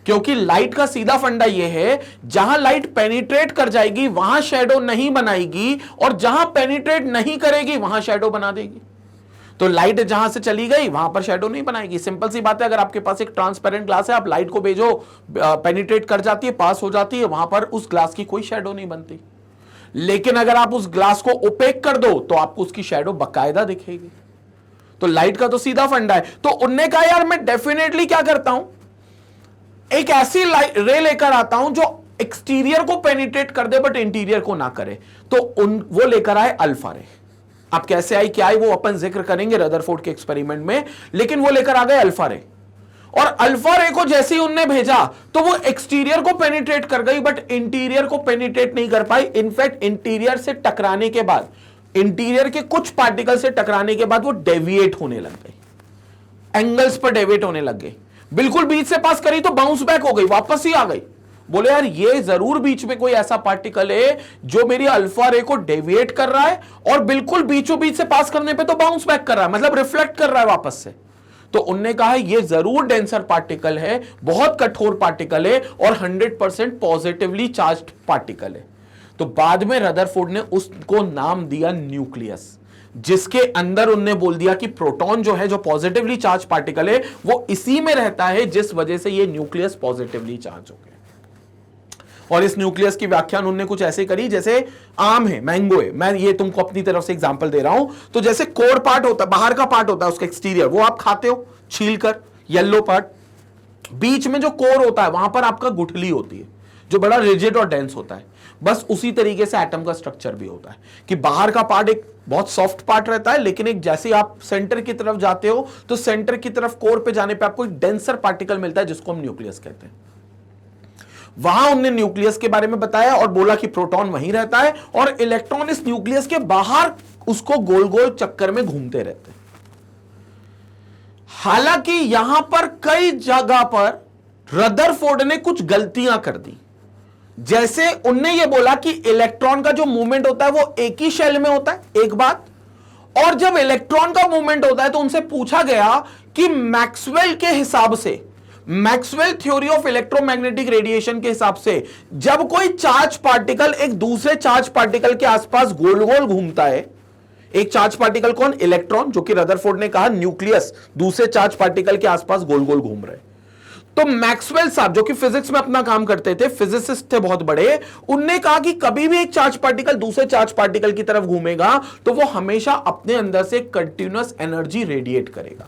क्योंकि लाइट का सीधा फंडा यह है, जहां लाइट पेनिट्रेट कर जाएगी वहां शैडो नहीं बनाएगी, और जहां पेनिट्रेट नहीं करेगी वहां शैडो बना देगी। तो लाइट जहां से चली गई वहां पर शैडो नहीं बनाएगी। सिंपल सी बात है, अगर आपके पास एक ट्रांसपेरेंट ग्लास है, आप लाइट को भेजो, पेनिट्रेट कर जाती है, पास हो जाती है, वहां पर उस ग्लास की कोई शैडो नहीं बनती। लेकिन अगर आप उस ग्लास को ओपेक कर दो तो आपको उसकी शैडो बकायदा दिखेगी। तो लाइट का तो सीधा फंडा है। तो उनने कहा यार मैं डेफिनेटली क्या करता हूं, एक ऐसी रे लेकर आता हूं जो एक्सटीरियर को पेनिट्रेट कर दे बट इंटीरियर को ना करे। तो वो लेकर आए अल्फा रे। अब कैसे आई क्या आई वो अपन जिक्र करेंगे रदरफोर्ड के एक्सपेरिमेंट में, लेकिन वो लेकर आ गए अल्फा रे। और अल्फा रे को जैसे ही उनने भेजा तो वो एक्सटीरियर को पेनिट्रेट कर गई बट इंटीरियर को पेनिट्रेट नहीं कर पाई। इनफैक्ट इंटीरियर से टकराने के बाद, इंटीरियर के कुछ पार्टिकल से टकराने के बाद वो डेविएट होने लग गई, एंगल्स पर डेविएट होने लग गई। बिल्कुल बीच से पास करी तो बाउंस बैक हो गई, वापस ही आ गई। बोले यार ये जरूर बीच में कोई ऐसा पार्टिकल है जो मेरी अल्फा रे को डेविएट कर रहा है, और बिल्कुल बीचों बीच से पास करने पे तो बाउंस बैक कर रहा है, मतलब रिफ्लेक्ट कर रहा है वापस से। तो उनने कहा ये जरूर डेंसर पार्टिकल है, बहुत कठोर पार्टिकल है, और 100% पॉजिटिवली चार्ज्ड पार्टिकल है। तो बाद में रदरफोर्ड ने उसको नाम दिया न्यूक्लियस, जिसके अंदर उनने बोल दिया कि प्रोटॉन जो है, जो पॉजिटिवली चार्ज पार्टिकल है, वो इसी में रहता है, जिस वजह से ये न्यूक्लियस पॉजिटिवली चार्ज हो गया। और इस न्यूक्लियस की व्याख्या उन्होंने कुछ ऐसे करी जैसे आम है, मैंगो है। मैं ये तुमको अपनी तरफ से एग्जांपल दे रहा हूं। तो जैसे कोर पार्ट होता है, बाहर का पार्ट होता है उसका एक्सटीरियर, वो आप खाते हो छील कर, येलो पार्ट। बीच में जो कोर होता है वहां पर आपका गुठली होती है जो बड़ा रिजिड और डेंस होता है। बस उसी तरीके से एटम का स्ट्रक्चर भी होता है कि बाहर का पार्ट एक बहुत सॉफ्ट पार्ट रहता है, लेकिन एक जैसे आप सेंटर की तरफ जाते हो तो सेंटर की तरफ कोर पे जाने पे आपको एक डेंसर पार्टिकल मिलता है जिसको हम न्यूक्लियस कहते हैं। वहां उन्होंने न्यूक्लियस के बारे में बताया और बोला कि प्रोटॉन वहीं रहता है और इलेक्ट्रॉन इस न्यूक्लियस के बाहर उसको गोल गोल चक्कर में घूमते रहते हैं। हालांकि यहां पर कई जगह पर रदरफोर्ड ने कुछ गलतियां कर दी। जैसे उनने ये बोला कि इलेक्ट्रॉन का जो मूवमेंट होता है वो एक ही शेल में होता है, एक बात। और जब इलेक्ट्रॉन का मूवमेंट होता है तो उनसे पूछा गया कि मैक्सवेल के हिसाब से, Maxwell theory of electromagnetic radiation के हिसाब से, जब कोई चार्ज पार्टिकल एक दूसरे चार्ज पार्टिकल के आसपास गोल गोल घूमता है, एक चार्ज पार्टिकल कौन? इलेक्ट्रॉन, जो कि रदरफोर्ड ने कहा न्यूक्लियस दूसरे चार्ज पार्टिकल के आसपास गोल गोल घूम रहे। तो मैक्सवेल साहब जो कि फिजिक्स में अपना काम करते थे, फिजिसिस्ट थे बहुत बड़े, उनने कहा कि कभी भी एक चार्ज पार्टिकल दूसरे चार्ज पार्टिकल की तरफ घूमेगा तो वो हमेशा अपने अंदर से कंटिन्यूअस एनर्जी रेडिएट करेगा।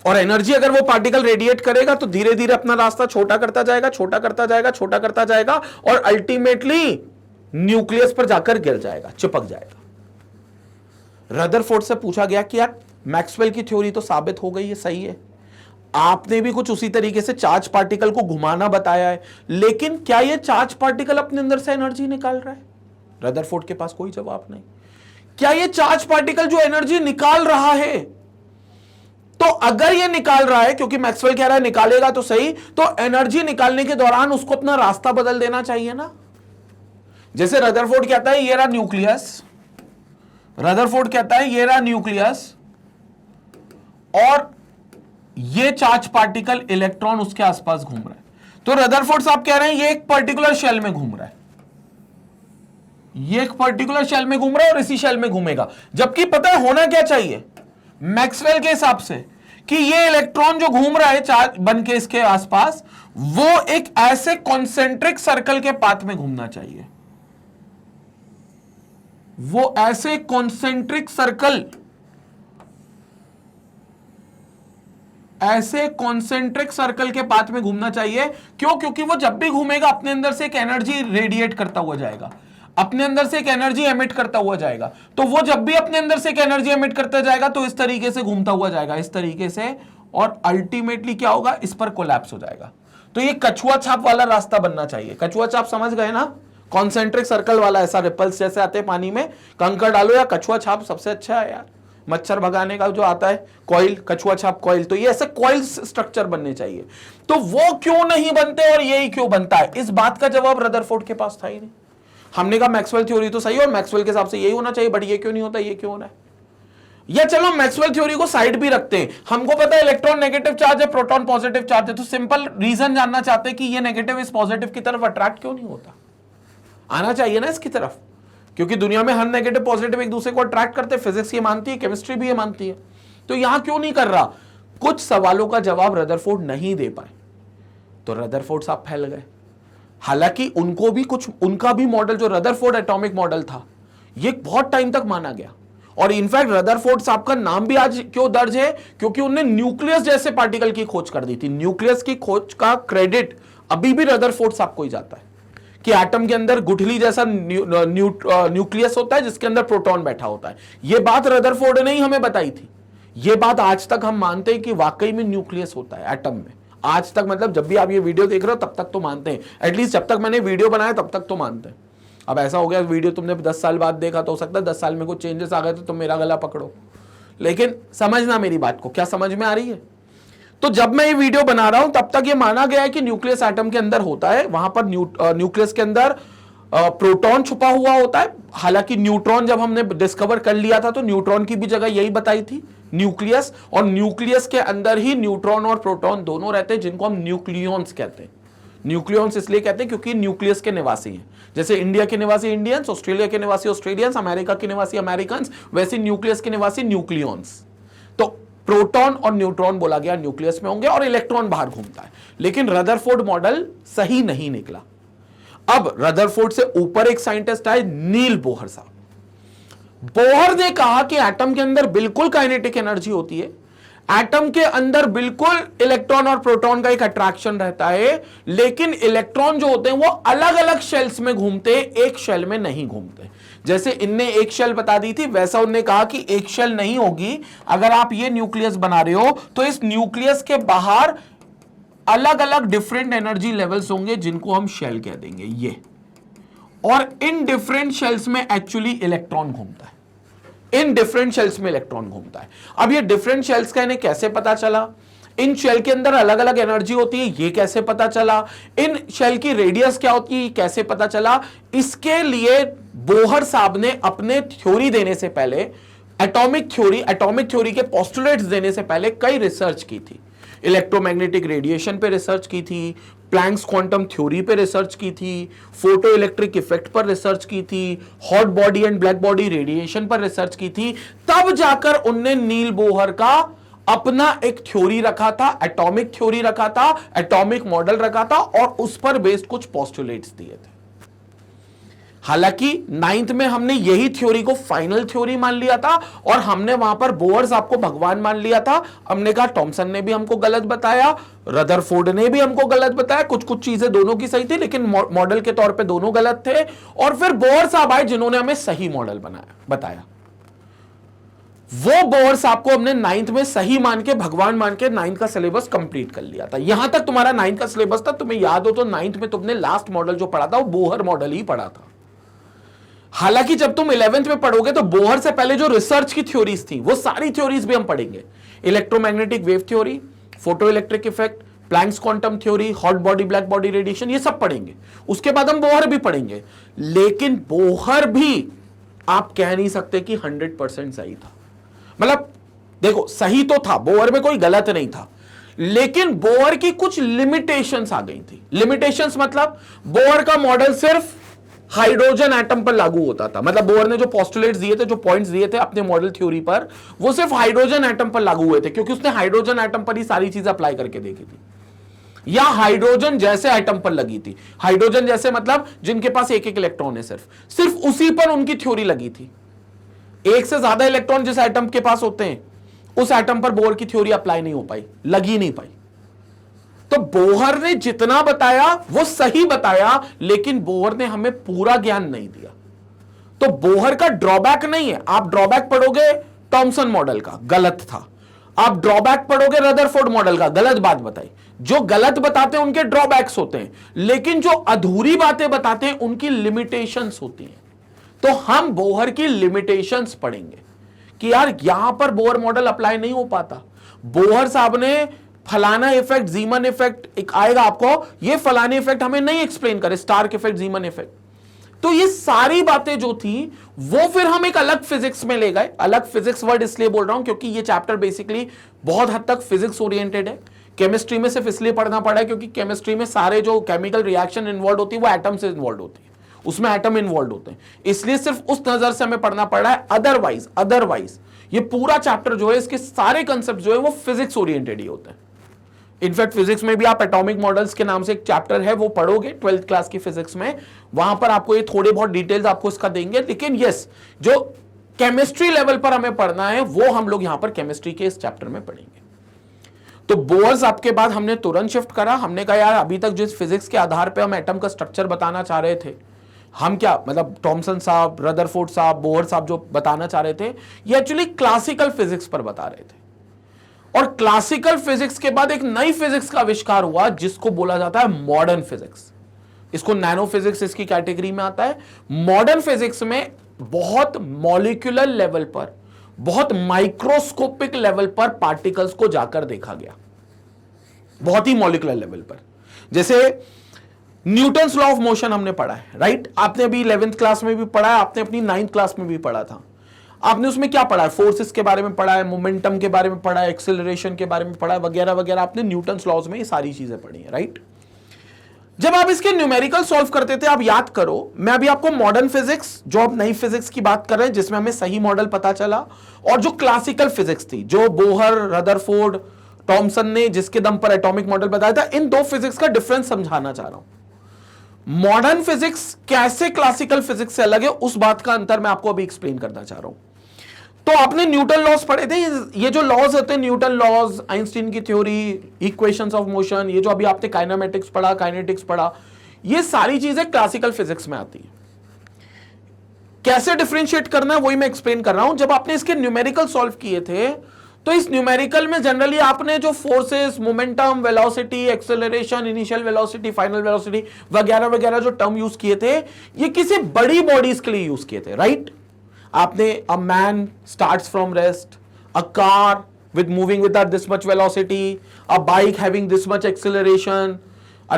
और एनर्जी अगर वो पार्टिकल रेडिएट करेगा तो धीरे धीरे अपना रास्ता छोटा करता जाएगा, छोटा करता जाएगा, छोटा करता जाएगा, और अल्टीमेटली न्यूक्लियस पर जाकर गिर जाएगा, चिपक जाएगा। रदरफोर्ड से पूछा गया कि यार मैक्सवेल की थ्योरी तो साबित हो गई है, सही है, आपने भी कुछ उसी तरीके से चार्ज पार्टिकल को घुमाना बताया है, लेकिन क्या ये चार्ज पार्टिकल अपने अंदर से एनर्जी निकाल रहा है? रदरफोर्ड के पास कोई जवाब नहीं। क्या ये चार्ज पार्टिकल जो एनर्जी निकाल रहा है, तो अगर ये निकाल रहा है, क्योंकि मैक्सवेल कह रहा है निकालेगा तो सही, तो एनर्जी निकालने के दौरान उसको अपना रास्ता बदल देना चाहिए ना। जैसे रदरफोर्ड कहता है ये रहा न्यूक्लियस, रदरफोर्ड कहता है ये रहा न्यूक्लियस, और ये चार्ज पार्टिकल इलेक्ट्रॉन उसके आसपास घूम रहा है। तो रदरफोर्ड साहब कह रहे हैं ये एक पर्टिकुलर शेल में घूम रहा है, ये एक पर्टिकुलर शेल में घूम रहा है और इसी शेल में घूमेगा। जबकि पता है होना क्या चाहिए मैक्सवेल के हिसाब से, कि ये इलेक्ट्रॉन जो घूम रहा है चार्ज बन के इसके आसपास, वो एक ऐसे कॉन्सेंट्रिक सर्कल के पाथ में घूमना चाहिए, वो ऐसे कॉन्सेंट्रिक सर्कल, ऐसे कॉन्सेंट्रिक सर्कल के पाथ में घूमना चाहिए। क्यों? क्योंकि वो जब भी घूमेगा अपने अंदर से एक एनर्जी रेडिएट करता हुआ जाएगा, अपने अंदर से एक एनर्जी एमिट करता हुआ जाएगा। तो वो जब भी अपने अंदर से एक एनर्जी एमिट करता जाएगा तो इस तरीके से घूमता हुआ जाएगा, इस तरीके से, और अल्टीमेटली क्या होगा, इस पर कोलैप्स हो जाएगा। तो ये कछुआ छाप वाला रास्ता बनना चाहिए। कछुआ छाप समझ गए ना, कॉन्सेंट्रिक सर्कल वाला, ऐसा रिपल्स जैसे आते हैं पानी में, कंकड़ डालो या कछुआ छाप सबसे अच्छा है यार, मच्छर भगाने का जो आता है कॉइल, कछुआ छाप कॉइल, तो ये ऐसे कॉइल स्ट्रक्चर बनने चाहिए। तो वो क्यों नहीं बनते और यही क्यों बनता है, इस बात का जवाब रदरफोर्ड के पास था ही नहीं। हमने कहा मैक्सवेल थ्योरी तो सही और मैक्सवेल के हिसाब से यही होना चाहिए, बट ये क्यों नहीं होता, ये क्यों होना है। या चलो मैक्सवेल थ्योरी को साइड भी रखते हैं, हमको पता है इलेक्ट्रॉन नेगेटिव चार्ज है, प्रोटॉन पॉजिटिव चार्ज है, तो सिंपल रीजन जानना चाहते हैं कि ये नेगेटिव इस पॉजिटिव की तरफ अट्रैक्ट क्यों नहीं होता। आना चाहिए ना इसकी तरफ, क्योंकि दुनिया में हर नेगेटिव पॉजिटिव एक दूसरे को अट्रैक्ट करते हैं, फिजिक्स ये मानती है, केमिस्ट्री भी ये मानती है, तो यहां क्यों नहीं कर रहा। कुछ सवालों का जवाब रदरफोर्ड नहीं दे पाए, तो रदरफोर्ड साहब फैल गए। हालांकि उनको भी कुछ, उनका भी मॉडल जो रदरफोर्ड एटॉमिक मॉडल था, ये बहुत टाइम तक माना गया, और इनफैक्ट रदरफोर्ड साहब का नाम भी आज क्यों दर्ज है, क्योंकि उन्होंने न्यूक्लियस जैसे पार्टिकल की खोज कर दी थी। न्यूक्लियस की खोज का क्रेडिट अभी भी रदरफोर्ड साहब को ही जाता है, कि एटम के अंदर गुठली जैसा न्यूक्लियस होता है जिसके अंदर प्रोटॉन बैठा होता है। यह बात रदरफोर्ड ने ही हमें बताई थी। यह बात आज तक हम मानते हैं कि वाकई में न्यूक्लियस होता है एटम में, आज तक, मतलब जब भी आप ये वीडियो देख रहे हो तब तक तो मानते हैं, एटलीस्ट जब तक मैंने वीडियो बनाया तब तक तो मानते हैं। अब ऐसा हो गया वीडियो तुमने 10 साल बाद देखा तो हो सकता है 10 साल में कुछ चेंजेस आ गए तो तुम मेरा गला पकड़ो, लेकिन समझना मेरी बात को, क्या समझ में आ रही है। तो जब मैं ये वीडियो बना रहा हूं तब तक ये माना गया है कि न्यूक्लियस एटम के अंदर होता है, वहां पर न्यूक्लियस के अंदर प्रोटॉन छुपा हुआ होता है। हालांकि न्यूट्रॉन जब हमने डिस्कवर कर लिया था तो न्यूट्रॉन की भी जगह यही बताई थी, न्यूक्लियस, और न्यूक्लियस के अंदर ही न्यूट्रॉन और प्रोटॉन दोनों रहते हैं, जिनको हम न्यूक्लियॉन्स कहते हैं। न्यूक्लियॉन्स इसलिए कहते हैं क्योंकि न्यूक्लियस के निवासी हैं, जैसे इंडिया के निवासी इंडियंस, ऑस्ट्रेलिया के निवासी ऑस्ट्रेलियंस, अमेरिका के निवासी अमेरिकन, वैसे न्यूक्लियस के निवासी न्यूक्लियॉन्स। तो प्रोटॉन और न्यूट्रॉन बोला गया न्यूक्लियस में होंगे और इलेक्ट्रॉन बाहर घूमता है, लेकिन रदरफोर्ड मॉडल सही नहीं निकला। अब रदरफोर्ड से ऊपर एक साइंटिस्ट आए, नील बोहर साहब। बोहर ने कहा कि एटम के अंदर बिल्कुल काइनेटिक एनर्जी होती है, एटम के अंदर बिल्कुल इलेक्ट्रॉन और प्रोटॉन का एक अट्रैक्शन रहता है, लेकिन इलेक्ट्रॉन जो होते हैं वो अलग अलग शेल्स में घूमते हैं, एक शेल में नहीं घूमते। जैसे इनने एक शेल बता दी थी, वैसा उन्होंने कहा कि एक शेल नहीं होगी। अगर आप ये न्यूक्लियस बना रहे हो तो इस न्यूक्लियस के बाहर अलग अलग डिफरेंट एनर्जी लेवल्स होंगे, जिनको हम शेल कह देंगे ये, और इन डिफरेंट शेल्स में एक्चुअली इलेक्ट्रॉन घूमता है, इन डिफरेंट शेल्स में इलेक्ट्रॉन घूमता है। अब ये डिफरेंट शेल्स का इन्हें कैसे पता चला, इन शेल के अंदर अलग अलग एनर्जी होती है ये कैसे पता चला, इन शेल की रेडियस क्या होती है कैसे पता चला, इसके लिए बोहर साहब ने अपने थ्योरी देने से पहले, एटॉमिक थ्योरी के पोस्टुलेट्स देने से पहले कई रिसर्च की थी। इलेक्ट्रोमैग्नेटिक रेडिएशन पे रिसर्च की थी, प्लैंक्स क्वांटम थ्योरी पे रिसर्च की थी, फोटो इलेक्ट्रिक इफेक्ट पर रिसर्च की थी, hot body and black body radiation पर रिसर्च की थी। तब जाकर उनने नील बोहर का अपना एक थ्योरी रखा था, एटॉमिक थ्योरी रखा था, एटॉमिक मॉडल रखा था, और उस पर बेस्ड कुछ पोस्टुलेट्स दिए थे। हालांकि 9th में हमने यही थ्योरी को फाइनल थ्योरी मान लिया था, और हमने वहां पर बोहर साहब को भगवान मान लिया था। हमने कहा थॉमसन ने भी हमको गलत बताया, रदरफोर्ड ने भी हमको गलत बताया, कुछ कुछ चीजें दोनों की सही थी, लेकिन मॉडल के तौर पे दोनों गलत थे। और फिर बोहर साहब आए जिन्होंने हमें सही मॉडल बताया। वो बोहर साहब को हमने 9th में सही मान के, भगवान मान के 9th का सिलेबस कंप्लीट कर लिया था। यहां तक तुम्हारा 9th का सिलेबस था। तुम्हें याद हो तो 9th में तुमने लास्ट मॉडल जो पढ़ा था वो बोहर मॉडल ही पढ़ा था। हालांकि जब तुम 11th में पढ़ोगे तो बोहर से पहले जो रिसर्च की थ्योरीज थी वो सारी थ्योरीज भी हम पढ़ेंगे। Electromagnetic wave theory, photo electric effect, Planck's quantum theory, hot body black body radiation, ये सब पढ़ेंगे। उसके बाद हम बोहर भी पढ़ेंगे। लेकिन बोहर भी आप कह नहीं सकते कि 100% सही था। मतलब देखो, सही तो था, बोहर में कोई गलत नहीं था, लेकिन बोहर की कुछ लिमिटेशंस आ गई थी। लिमिटेशंस मतलब बोहर का मॉडल सिर्फ हाइड्रोजन एटम पर लागू होता था। मतलब बोहर ने जो पोस्टुलेट्स दिए थे, जो पॉइंट्स दिए थे अपने मॉडल थ्योरी पर, वो सिर्फ हाइड्रोजन एटम पर लागू हुए थे, क्योंकि उसने हाइड्रोजन एटम पर ही सारी चीजें अप्लाई करके देखी थी, या हाइड्रोजन जैसे एटम पर लगी थी। हाइड्रोजन जैसे मतलब जिनके पास एक एक इलेक्ट्रॉन है, सिर्फ उसी पर उनकी थ्योरी लगी थी। एक से ज्यादा इलेक्ट्रॉन जिस एटम के पास होते हैं उस एटम पर बोहर की थ्योरी अप्लाई नहीं हो पाई, लगी नहीं पाई। तो बोहर ने जितना बताया वो सही बताया, लेकिन बोहर ने हमें पूरा ज्ञान नहीं दिया। तो बोहर का ड्रॉबैक नहीं है। आप ड्रॉबैक पढ़ोगे थॉमसन मॉडल का, गलत था। आप ड्रॉबैक पढ़ोगे रदरफोर्ड मॉडल का, गलत बात बताई। जो गलत बताते हैं उनके ड्रॉबैक्स होते हैं, लेकिन जो अधूरी बातें बताते हैं उनकी लिमिटेशंस होती हैं। तो हम बोहर की लिमिटेशंस पढ़ेंगे कि यार यहां पर बोहर मॉडल अप्लाई नहीं हो पाता, बोहर साहब ने फलाना इफेक्ट, जीमन इफेक्ट एक आएगा आपको, ये फलाने इफेक्ट हमें नहीं एक्सप्लेन करे, स्टार्क इफेक्ट, जीमन इफेक्ट। तो ये सारी बातें जो थी वो फिर हम एक अलग फिजिक्स में ले गए। अलग फिजिक्स वर्ड इसलिए बोल रहा हूं क्योंकि ये चैप्टर बेसिकली बहुत हद तक फिजिक्स ओरिएंटेड है। केमिस्ट्री में सिर्फ इसलिए पढ़ना पड़ा है क्योंकि केमिस्ट्री में सारे जो केमिकल रिएक्शन इन्वॉल्व होती है वो एटम से इन्वॉल्व होती है, उसमें एटम इन्वॉल्व होते हैं, इसलिए सिर्फ उस नजर से हमें पढ़ना पड़ा है। अदरवाइज ये पूरा चैप्टर जो है, इसके सारे कंसेप्ट जो है वो फिजिक्स ओरिएंटेड ही होते हैं। इनफैक्ट फिजिक्स में भी आप एटॉमिक मॉडल्स के नाम से एक चैप्टर है वो पढ़ोगे 12th क्लास की फिजिक्स में, वहां पर आपको ये थोड़े बहुत डिटेल्स आपको इसका देंगे। लेकिन यस, जो केमिस्ट्री लेवल पर हमें पढ़ना है वो हम लोग यहां पर केमिस्ट्री के इस चैप्टर में पढ़ेंगे। तो बोर्स आपके बाद हमने तुरंत शिफ्ट करा। हमने कहा यार अभी तक जिस फिजिक्स के आधार पर हम एटम का स्ट्रक्चर बताना चाह रहे थे, हम क्या मतलब टॉमसन साहब, रदरफोर्ड साहब, बोहर साहब जो बताना चाह रहे थे, ये एक्चुअली क्लासिकल फिजिक्स पर बता रहे थे। और क्लासिकल फिजिक्स के बाद एक नई फिजिक्स का आविष्कार हुआ जिसको बोला जाता है मॉडर्न फिजिक्स। इसको नैनो फिजिक्स इसकी कैटेगरी में आता है। मॉडर्न फिजिक्स में बहुत मॉलिक्यूलर लेवल पर, बहुत माइक्रोस्कोपिक लेवल पर पार्टिकल्स को जाकर देखा गया, बहुत ही मॉलिक्यूलर लेवल पर। जैसे न्यूटन्स लॉ ऑफ मोशन हमने पढ़ा है, राइट? आपने अभी 11th क्लास में भी पढ़ा है, आपने अपनी 9th क्लास में भी पढ़ा था। आपने उसमें क्या पढ़ा है? फोर्सेस के बारे में पढ़ा है, मोमेंटम के बारे में पढ़ा है, एक्सेलरेशन के बारे में पढ़ा है, वगैरह वगैरह। आपने न्यूटन्स लॉज में ये सारी चीजें पढ़ी है, राइट? जब आप इसके न्यूमेरिकल सॉल्व करते थे, आप याद करो, मैं अभी आपको मॉडर्न फिजिक्स, जो अब नई फिजिक्स की बात कर रहे हैं जिसमें हमें सही मॉडल पता चला, और जो क्लासिकल फिजिक्स थी, जो बोहर, रदरफोर्ड, टॉमसन ने जिसके दम पर एटॉमिक मॉडल बताया था, इन दो फिजिक्स का डिफरेंस समझाना चाह रहा हूं। मॉडर्न फिजिक्स कैसे क्लासिकल फिजिक्स से अलग है, उस बात का अंतर मैं आपको अभी एक्सप्लेन करना चाह रहा हूं। तो आपने न्यूटन लॉज पढ़े थे। ये जो लॉज होते हैं, न्यूटन लॉज, आइंस्टीन की थ्योरी, इक्वेशंस ऑफ मोशन, ये जो अभी आपने काइनेमेटिक्स पढ़ा, काइनेटिक्स पढ़ा, ये सारी चीजें क्लासिकल फिजिक्स में आती है। कैसे डिफरेंशिएट करना है वही मैं एक्सप्लेन कर रहा हूं। जब आपने इसके न्यूमेरिकल सॉल्व किए थे, तो इस न्यूमेरिकल में जनरली आपने जो forces, momentum, velocity, acceleration, initial velocity, final velocity वगैरह वगैरह जो टर्म यूज किए थे, ये किसी बड़ी बॉडीज के लिए यूज किए थे, राइट? आपने a man starts from rest, a car with moving with this much velocity, a bike having this much acceleration,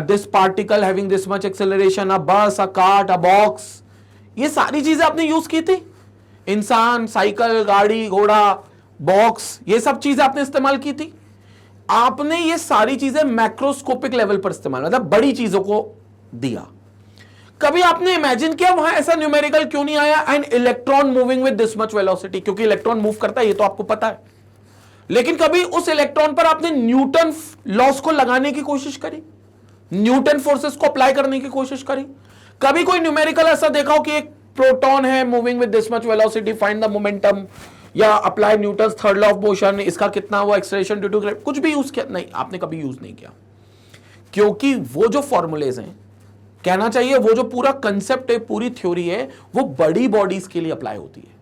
this particle having this much acceleration, a bus, a cart, a box, ये सारी चीजें आपने use की थी। इंसान, cycle, गाड़ी, घोड़ा, box, ये सब चीजें आपने इस्तेमाल की थी। आपने ये सारी चीजें मैक्रोस्कोपिक लेवल पर इस्तेमाल, मतलब बड़ी चीजों को दिया। कभी आपने इमेजिन किया वहां ऐसा न्यूमेरिकल क्यों नहीं आया, an electron moving with this much velocity? क्योंकि इलेक्ट्रॉन मूव करता है, ये तो आपको पता है। लेकिन कभी उस इलेक्ट्रॉन पर आपने न्यूटन लॉस को लगाने की कोशिश करी, न्यूटन फोर्सेस को अप्लाई करने की कोशिश करी? कभी कोई न्यूमेरिकल ऐसा देखा हो कि एक प्रोटॉन है moving with this much velocity, find the momentum, या apply Newton's third law of motion, इसका कितना हुआ एक्सेलरेशन ड्यू टू ग्रेविटी? कुछ भी यूज किया? नहीं, आपने कभी यूज नहीं किया। क्योंकि वो जो फॉर्मूलेज हैं, कहना चाहिए वो जो पूरा कंसेप्ट है, पूरी थ्योरी है, वो बड़ी बॉडीज के लिए अप्लाई होती है।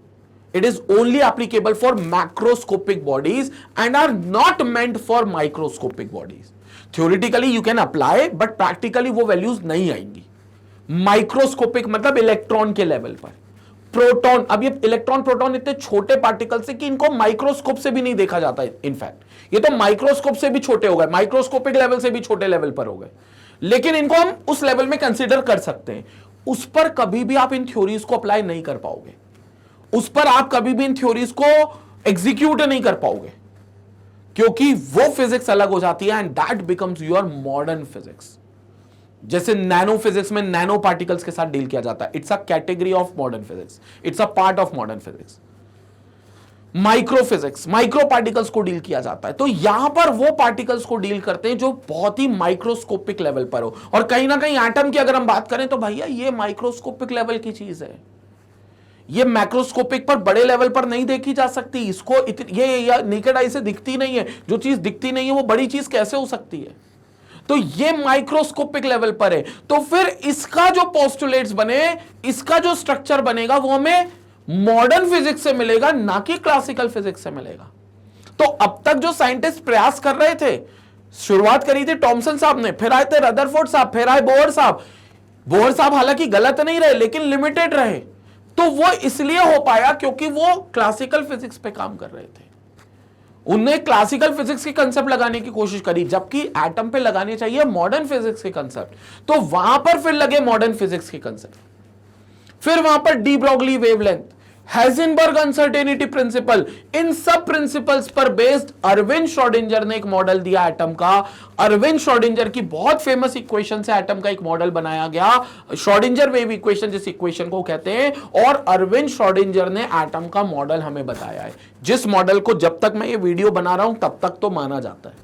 It is only applicable for macroscopic bodies and are not meant for microscopic bodies. Theoretically you can apply, but practically वो वैल्यूज नहीं आएंगी। माइक्रोस्कोपिक मतलब इलेक्ट्रॉन के लेवल पर। प्रोटॉन, अब ये इलेक्ट्रॉन प्रोटॉन इतने छोटे पार्टिकल से कि इनको माइक्रोस्कोप से भी नहीं देखा जाता। इनफैक्ट ये तो माइक्रोस्कोप से भी छोटे हो गए, माइक्रोस्कोपिक लेवल से भी छोटे लेवल पर हो गए, लेकिन इनको हम उस लेवल में कंसीडर कर सकते हैं। उस पर कभी भी आप इन थ्योरीज को अप्लाई नहीं कर पाओगे, उस पर आप कभी भी इन थ्योरीज को एग्जीक्यूट नहीं कर पाओगे, क्योंकि वो फिजिक्स अलग हो जाती है, and that becomes your modern physics. जैसे नैनो फिजिक्स में नैनो पार्टिकल्स के साथ डील किया जाता है, it's a category of modern physics, it's a part of modern physics. Micro physics, micro particles को डील किया जाता है। तो यहां पर वो पार्टिकल्स को डील करते हैं जो बहुत ही माइक्रोस्कोपिक लेवल पर हो। और कहीं ना कहीं एटम की अगर हम बात करें तो भैया ये माइक्रोस्कोपिक लेवल की चीज है, ये मैक्रोस्कोपिक पर बड़े लेवल पर नहीं देखी जा सकती। इसको ये नेकेड आई से दिखती नहीं है, जो चीज दिखती नहीं है वो बड़ी चीज कैसे हो सकती है? तो ये माइक्रोस्कोपिक लेवल पर है। तो फिर इसका जो पोस्टुलेट्स बने, इसका जो स्ट्रक्चर बनेगा, वो हमें मॉडर्न फिजिक्स से मिलेगा, ना कि क्लासिकल फिजिक्स से मिलेगा। तो अब तक जो साइंटिस्ट प्रयास कर रहे थे, शुरुआत करी थी टॉमसन साहब ने, फिर आए थे रदरफोर्ड साहब, फिर आए बोहर साहब। बोहर साहब हालांकि गलत नहीं रहे, लेकिन लिमिटेड रहे। तो वो इसलिए हो पाया क्योंकि वो क्लासिकल फिजिक्स पे काम कर रहे थे। उनने क्लासिकल फिजिक्स के कंसेप्ट लगाने की कोशिश करी, जबकि एटम पे लगाने चाहिए मॉडर्न फिजिक्स के कंसेप्ट। तो वहां पर फिर लगे मॉडर्न फिजिक्स के कंसेप्ट, फिर वहां पर de Broglie wavelength, Heisenberg uncertainty principle, इन सब प्रिंसिपल्स पर बेस्ड अरविंद श्रोडिंगर ने एक मॉडल दिया एटम का। अरविंद श्रोडिंगर की बहुत फेमस इक्वेशन से एटम का एक मॉडल बनाया गया, श्रोडिंगर वेव इक्वेशन जिस इक्वेशन को कहते हैं, और अरविंद श्रोडिंगर ने एटम का मॉडल हमें बताया है, जिस मॉडल को जब तक मैं ये वीडियो बना रहा हूं तब तक तो माना जाता है,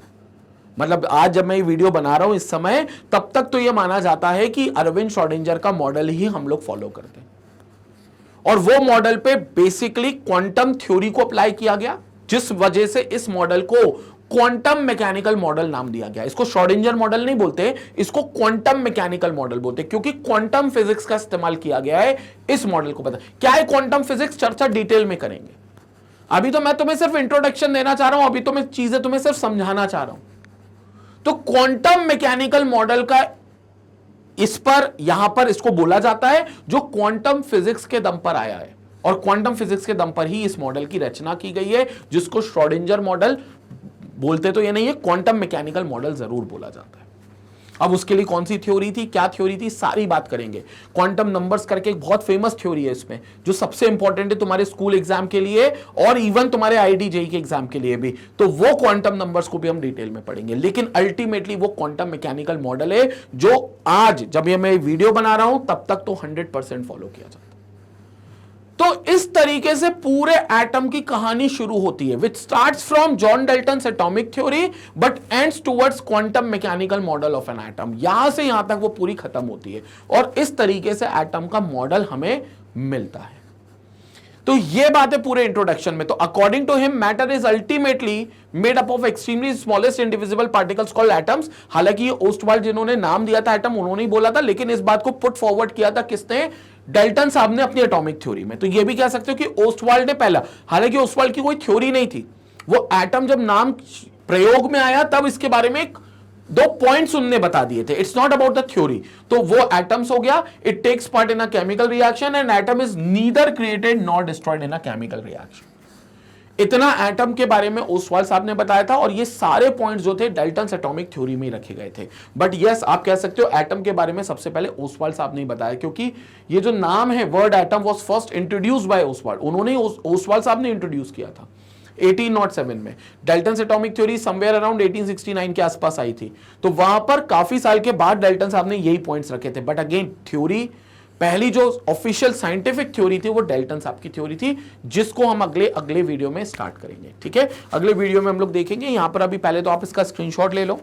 मतलब आज जब मैं ये वीडियो बना रहा हूं इस समय, तब तक तो ये माना जाता है कि अरविंद श्रोडिंगर का मॉडल ही हम लोग फॉलो करते हैं। और वो मॉडल पे बेसिकली क्वांटम थ्योरी को अप्लाई किया गया, जिस वजह से इस मॉडल को क्वांटम मैकेनिकल मॉडल नाम दिया गया। इसको श्रोडिंगर मॉडल नहीं बोलते, इसको क्वांटम मैकेनिकल मॉडल बोलते, क्योंकि क्वांटम फिजिक्स का इस्तेमाल किया गया है इस मॉडल को। पता क्या है क्वांटम फिजिक्स, चर्चा डिटेल में करेंगे। अभी तो मैं तुम्हें सिर्फ इंट्रोडक्शन देना चाह रहा हूं, अभी तो मैं चीजें तुम्हें सिर्फ समझाना चाह रहा हूं। तो क्वांटम मैकेनिकल मॉडल का इस पर यहां पर इसको बोला जाता है, जो क्वांटम फिजिक्स के दम पर आया है, और क्वांटम फिजिक्स के दम पर ही इस मॉडल की रचना की गई है, जिसको श्रोडिंगर मॉडल बोलते तो ये नहीं है, क्वांटम मैकेनिकल मॉडल जरूर बोला जाता है। अब उसके लिए कौन सी थ्योरी थी, क्या थ्योरी थी, सारी बात करेंगे। क्वांटम नंबर्स करके एक बहुत फेमस थ्योरी है इसमें, जो सबसे इंपॉर्टेंट है तुम्हारे स्कूल एग्जाम के लिए और इवन तुम्हारे आईआईटी जेईई के एग्जाम के लिए भी। तो वो क्वांटम नंबर्स को भी हम डिटेल में पढ़ेंगे, लेकिन अल्टीमेटली वो क्वांटम मैकेनिकल मॉडल है जो आज जब ये मैं वीडियो बना रहा हूं तब तक तो 100% फॉलो किया जाता है। तो इस तरीके से पूरे एटम की कहानी शुरू होती है, विच starts from John Dalton's atomic theory but ends towards quantum mechanical model of an atom. यहां से यहां तक वो पूरी खत्म होती है, और इस तरीके से एटम का मॉडल हमें मिलता है। तो ये बात है पूरे इंट्रोडक्शन में। तो according to him matter is ultimately made up of extremely smallest indivisible particles called atoms. हालांकि ये ओस्टवाल्ड जिन्होंने नाम दिया था एटम, उन्होंने ही बोला था, लेकिन इस बात को पुट फॉरवर्ड किया था किसने, डाल्टन साहब ने अपनी एटॉमिक थ्योरी में। तो ये भी कह सकते हो कि ओस्टवाल्ड ने पहला, हालांकि ओस्टवाल्ड की कोई थ्योरी नहीं थी, वो एटम जब नाम प्रयोग में आया तब इसके बारे में एक दो पॉइंट्स उनने बता दिए थे, it's not about the theory. तो वो एटम्स हो गया, it takes part in a chemical reaction and atom is neither created not destroyed in a chemical reaction. इतना एटम के बारे में ओस्वाल्ड साहब ने बताया था, और ये सारे पॉइंट्स जो थे डाल्टन्स एटॉमिक थ्योरी में ही रखे गए थे। बट यस, आप कह सकते हो एटम के बारे में सबसे पहले ओस्वाल्ड साहब ने बताया, क्योंकि ये जो नाम है word atom was first introduced by Oswald, उन्होंने ओस्वाल्ड साहब ने इंट्रोड्यूस किया था 1807 में। Dalton's atomic theory somewhere around 1869 के आसपास आई थी। तो वहां पर काफी साल के बाद डाल्टन साहब ने यही पॉइंट्स रखे थे। बट अगेन थ्योरी, पहली जो ऑफिशियल साइंटिफिक थ्योरी थी वो डाल्टन साहब की थ्योरी थी, जिसको हम अगले वीडियो में स्टार्ट करेंगे। ठीक है, अगले वीडियो में हम लोग देखेंगे। यहां पर अभी पहले तो आप इसका स्क्रीनशॉट ले लो,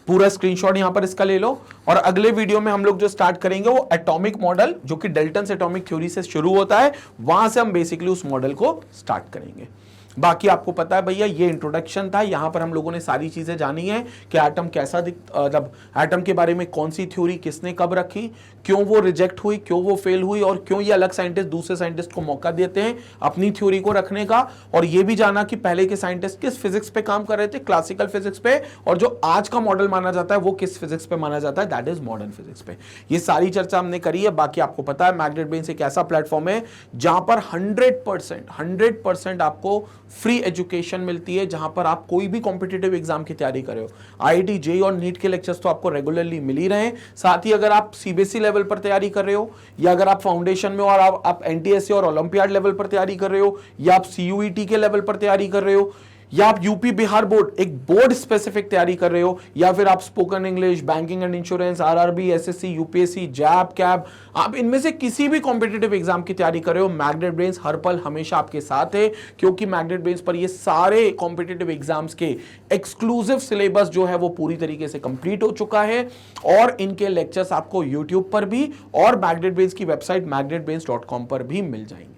पूरा स्क्रीनशॉट यहां पर इसका ले लो, और अगले वीडियो में हम लोग जो स्टार्ट करेंगे वो एटॉमिक मॉडल, जो कि डाल्टन्स एटॉमिक थ्योरी से शुरू होता है, वहां से हम बेसिकली उस मॉडल को स्टार्ट करेंगे। बाकी आपको पता है भैया, ये इंट्रोडक्शन था, यहां पर हम लोगों ने सारी चीजें जानी है कि एटम कैसा मतलब एटम के बारे में कौन सी थ्योरी किसने कब रखी, क्यों वो रिजेक्ट हुई, क्यों वो फेल हुई, और क्यों ये अलग साइंटिस्ट दूसरे साइंटिस्ट को मौका देते हैं अपनी थ्योरी को रखने का। और ये भी जाना कि पहले के साइंटिस्ट किस फिजिक्स पे काम कर रहे थे, क्लासिकल फिजिक्स पे, और जो आज का मॉडल माना जाता है वो किस फिजिक्स पे माना जाता है, दैट इज मॉडर्न फिजिक्स पे। ये सारी चर्चा हमने करी है। बाकी आपको पता है मैग्नेट ब्रेन्स एक ऐसा प्लेटफॉर्म है जहां पर 100% आपको फ्री एजुकेशन मिलती है, जहां पर आप कोई भी कॉम्पिटिटिव एग्जाम की तैयारी कर रहे हो। आईआईटी जेईई और नीट के लेक्चर्स तो आपको रेगुलरली मिल ही रहे हैं। साथ ही अगर आप सीबीएसई लेवल पर तैयारी कर रहे हो, या अगर आप फाउंडेशन में और आप एनटीएससी और ओलंपियाड लेवल पर तैयारी कर रहे हो, या आप सीयूईटी के लेवल पर तैयारी कर रहे हो, या आप यूपी बिहार बोर्ड एक बोर्ड स्पेसिफिक तैयारी कर रहे हो, या फिर आप spoken English, banking and insurance, RRB, SSC, UPSC, JAIIB, CAIIB, आप इनमें से किसी भी कॉम्पिटिटिव एग्जाम की तैयारी कर रहे हो, मैग्नेट ब्रेन्स हर पल हमेशा आपके साथ है। क्योंकि मैग्नेट ब्रेन्स पर ये सारे कॉम्पिटिटिव एग्जाम्स के एक्सक्लूसिव सिलेबस जो है वो पूरी तरीके से कंप्लीट हो चुका है, और इनके लेक्चर्स आपको यूट्यूब पर भी और मैग्नेट ब्रेन्स की वेबसाइट magnetbrains.com पर भी मिल जाएंगे।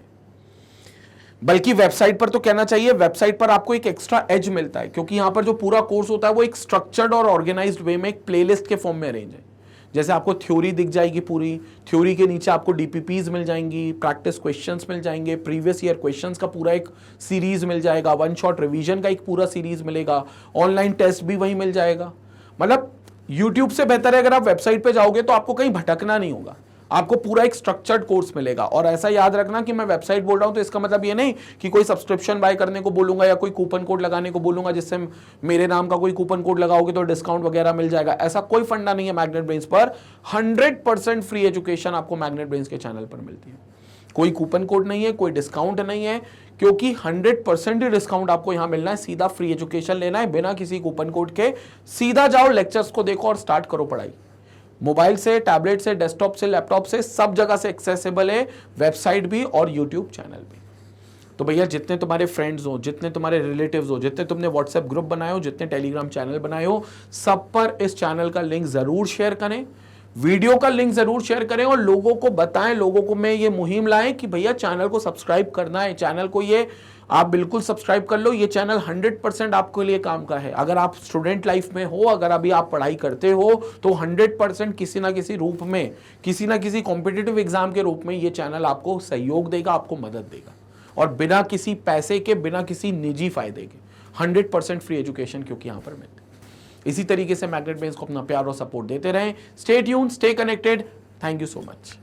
बल्कि वेबसाइट पर तो कहना चाहिए, वेबसाइट पर आपको एक एक्स्ट्रा एज मिलता है, क्योंकि यहां पर जो पूरा कोर्स होता है वो एक स्ट्रक्चर्ड और ऑर्गेनाइज्ड वे में एक प्लेलिस्ट के फॉर्म में अरेंज है। जैसे आपको थ्योरी दिख जाएगी पूरी, थ्योरी के नीचे आपको डीपीपीज मिल जाएंगी, प्रैक्टिस क्वेश्चंस मिल जाएंगे, प्रीवियस ईयर क्वेश्चंस का पूरा एक सीरीज मिल जाएगा, वन शॉट रिवीजन का एक पूरा सीरीज मिलेगा, ऑनलाइन टेस्ट भी वहीं मिल जाएगा। मतलब यूट्यूब से बेहतर है अगर आप वेबसाइट पे जाओगे तो आपको कहीं भटकना नहीं होगा। आपको पूरा एक स्ट्रक्चर्ड कोर्स मिलेगा। और ऐसा याद रखना कि मैं वेबसाइट बोल रहा हूं तो इसका मतलब ये नहीं कि कोई सब्सक्रिप्शन बाय करने को बोलूंगा या कोई कूपन कोड लगाने को बोलूंगा जिससे मेरे नाम का कोई कूपन कोड लगाओगे तो डिस्काउंट वगैरह मिल जाएगा। ऐसा कोई फंडा नहीं है मैग्नेट ब्रेन्स पर। 100% फ्री एजुकेशन आपको मैग्नेट ब्रेन्स के चैनल पर मिलती है। कोई कूपन कोड नहीं है, कोई डिस्काउंट नहीं है, क्योंकि 100% ही डिस्काउंट आपको यहां मिलना है। सीधा फ्री एजुकेशन लेना है बिना किसी कूपन कोड के। सीधा जाओ, लेक्चर्स को देखो और स्टार्ट करो पढ़ाई। मोबाइल से, टैबलेट से, डेस्कटॉप से, लैपटॉप से, सब जगह से एक्सेसिबल है, वेबसाइट भी और यूट्यूब चैनल भी। तो भैया जितने तुम्हारे फ्रेंड्स हो, जितने तुम्हारे रिलेटिव्स हो, जितने तुमने व्हाट्सएप ग्रुप बनाए हो, जितने टेलीग्राम चैनल बनाए हो, सब पर इस चैनल का लिंक जरूर शेयर करें, वीडियो का लिंक जरूर शेयर करें और लोगों को बताएं, लोगों को मैं ये मुहिम लाएं कि भैया चैनल को सब्सक्राइब करना है। चैनल को ये आप बिल्कुल सब्सक्राइब कर लो। ये चैनल 100% आपके लिए काम का है। अगर आप स्टूडेंट लाइफ में हो, अगर अभी आप पढ़ाई करते हो, तो 100% किसी ना किसी रूप में, किसी ना किसी कॉम्पिटिटिव एग्जाम के रूप में ये चैनल आपको सहयोग देगा, आपको मदद देगा, और बिना किसी पैसे के, बिना किसी निजी फायदे के 100% फ्री एजुकेशन क्योंकि यहां पर मिलती है। इसी तरीके से मैग्नेट ब्रेन्स को अपना प्यार और सपोर्ट देते रहें। Stay tuned, stay connected. Thank you so much.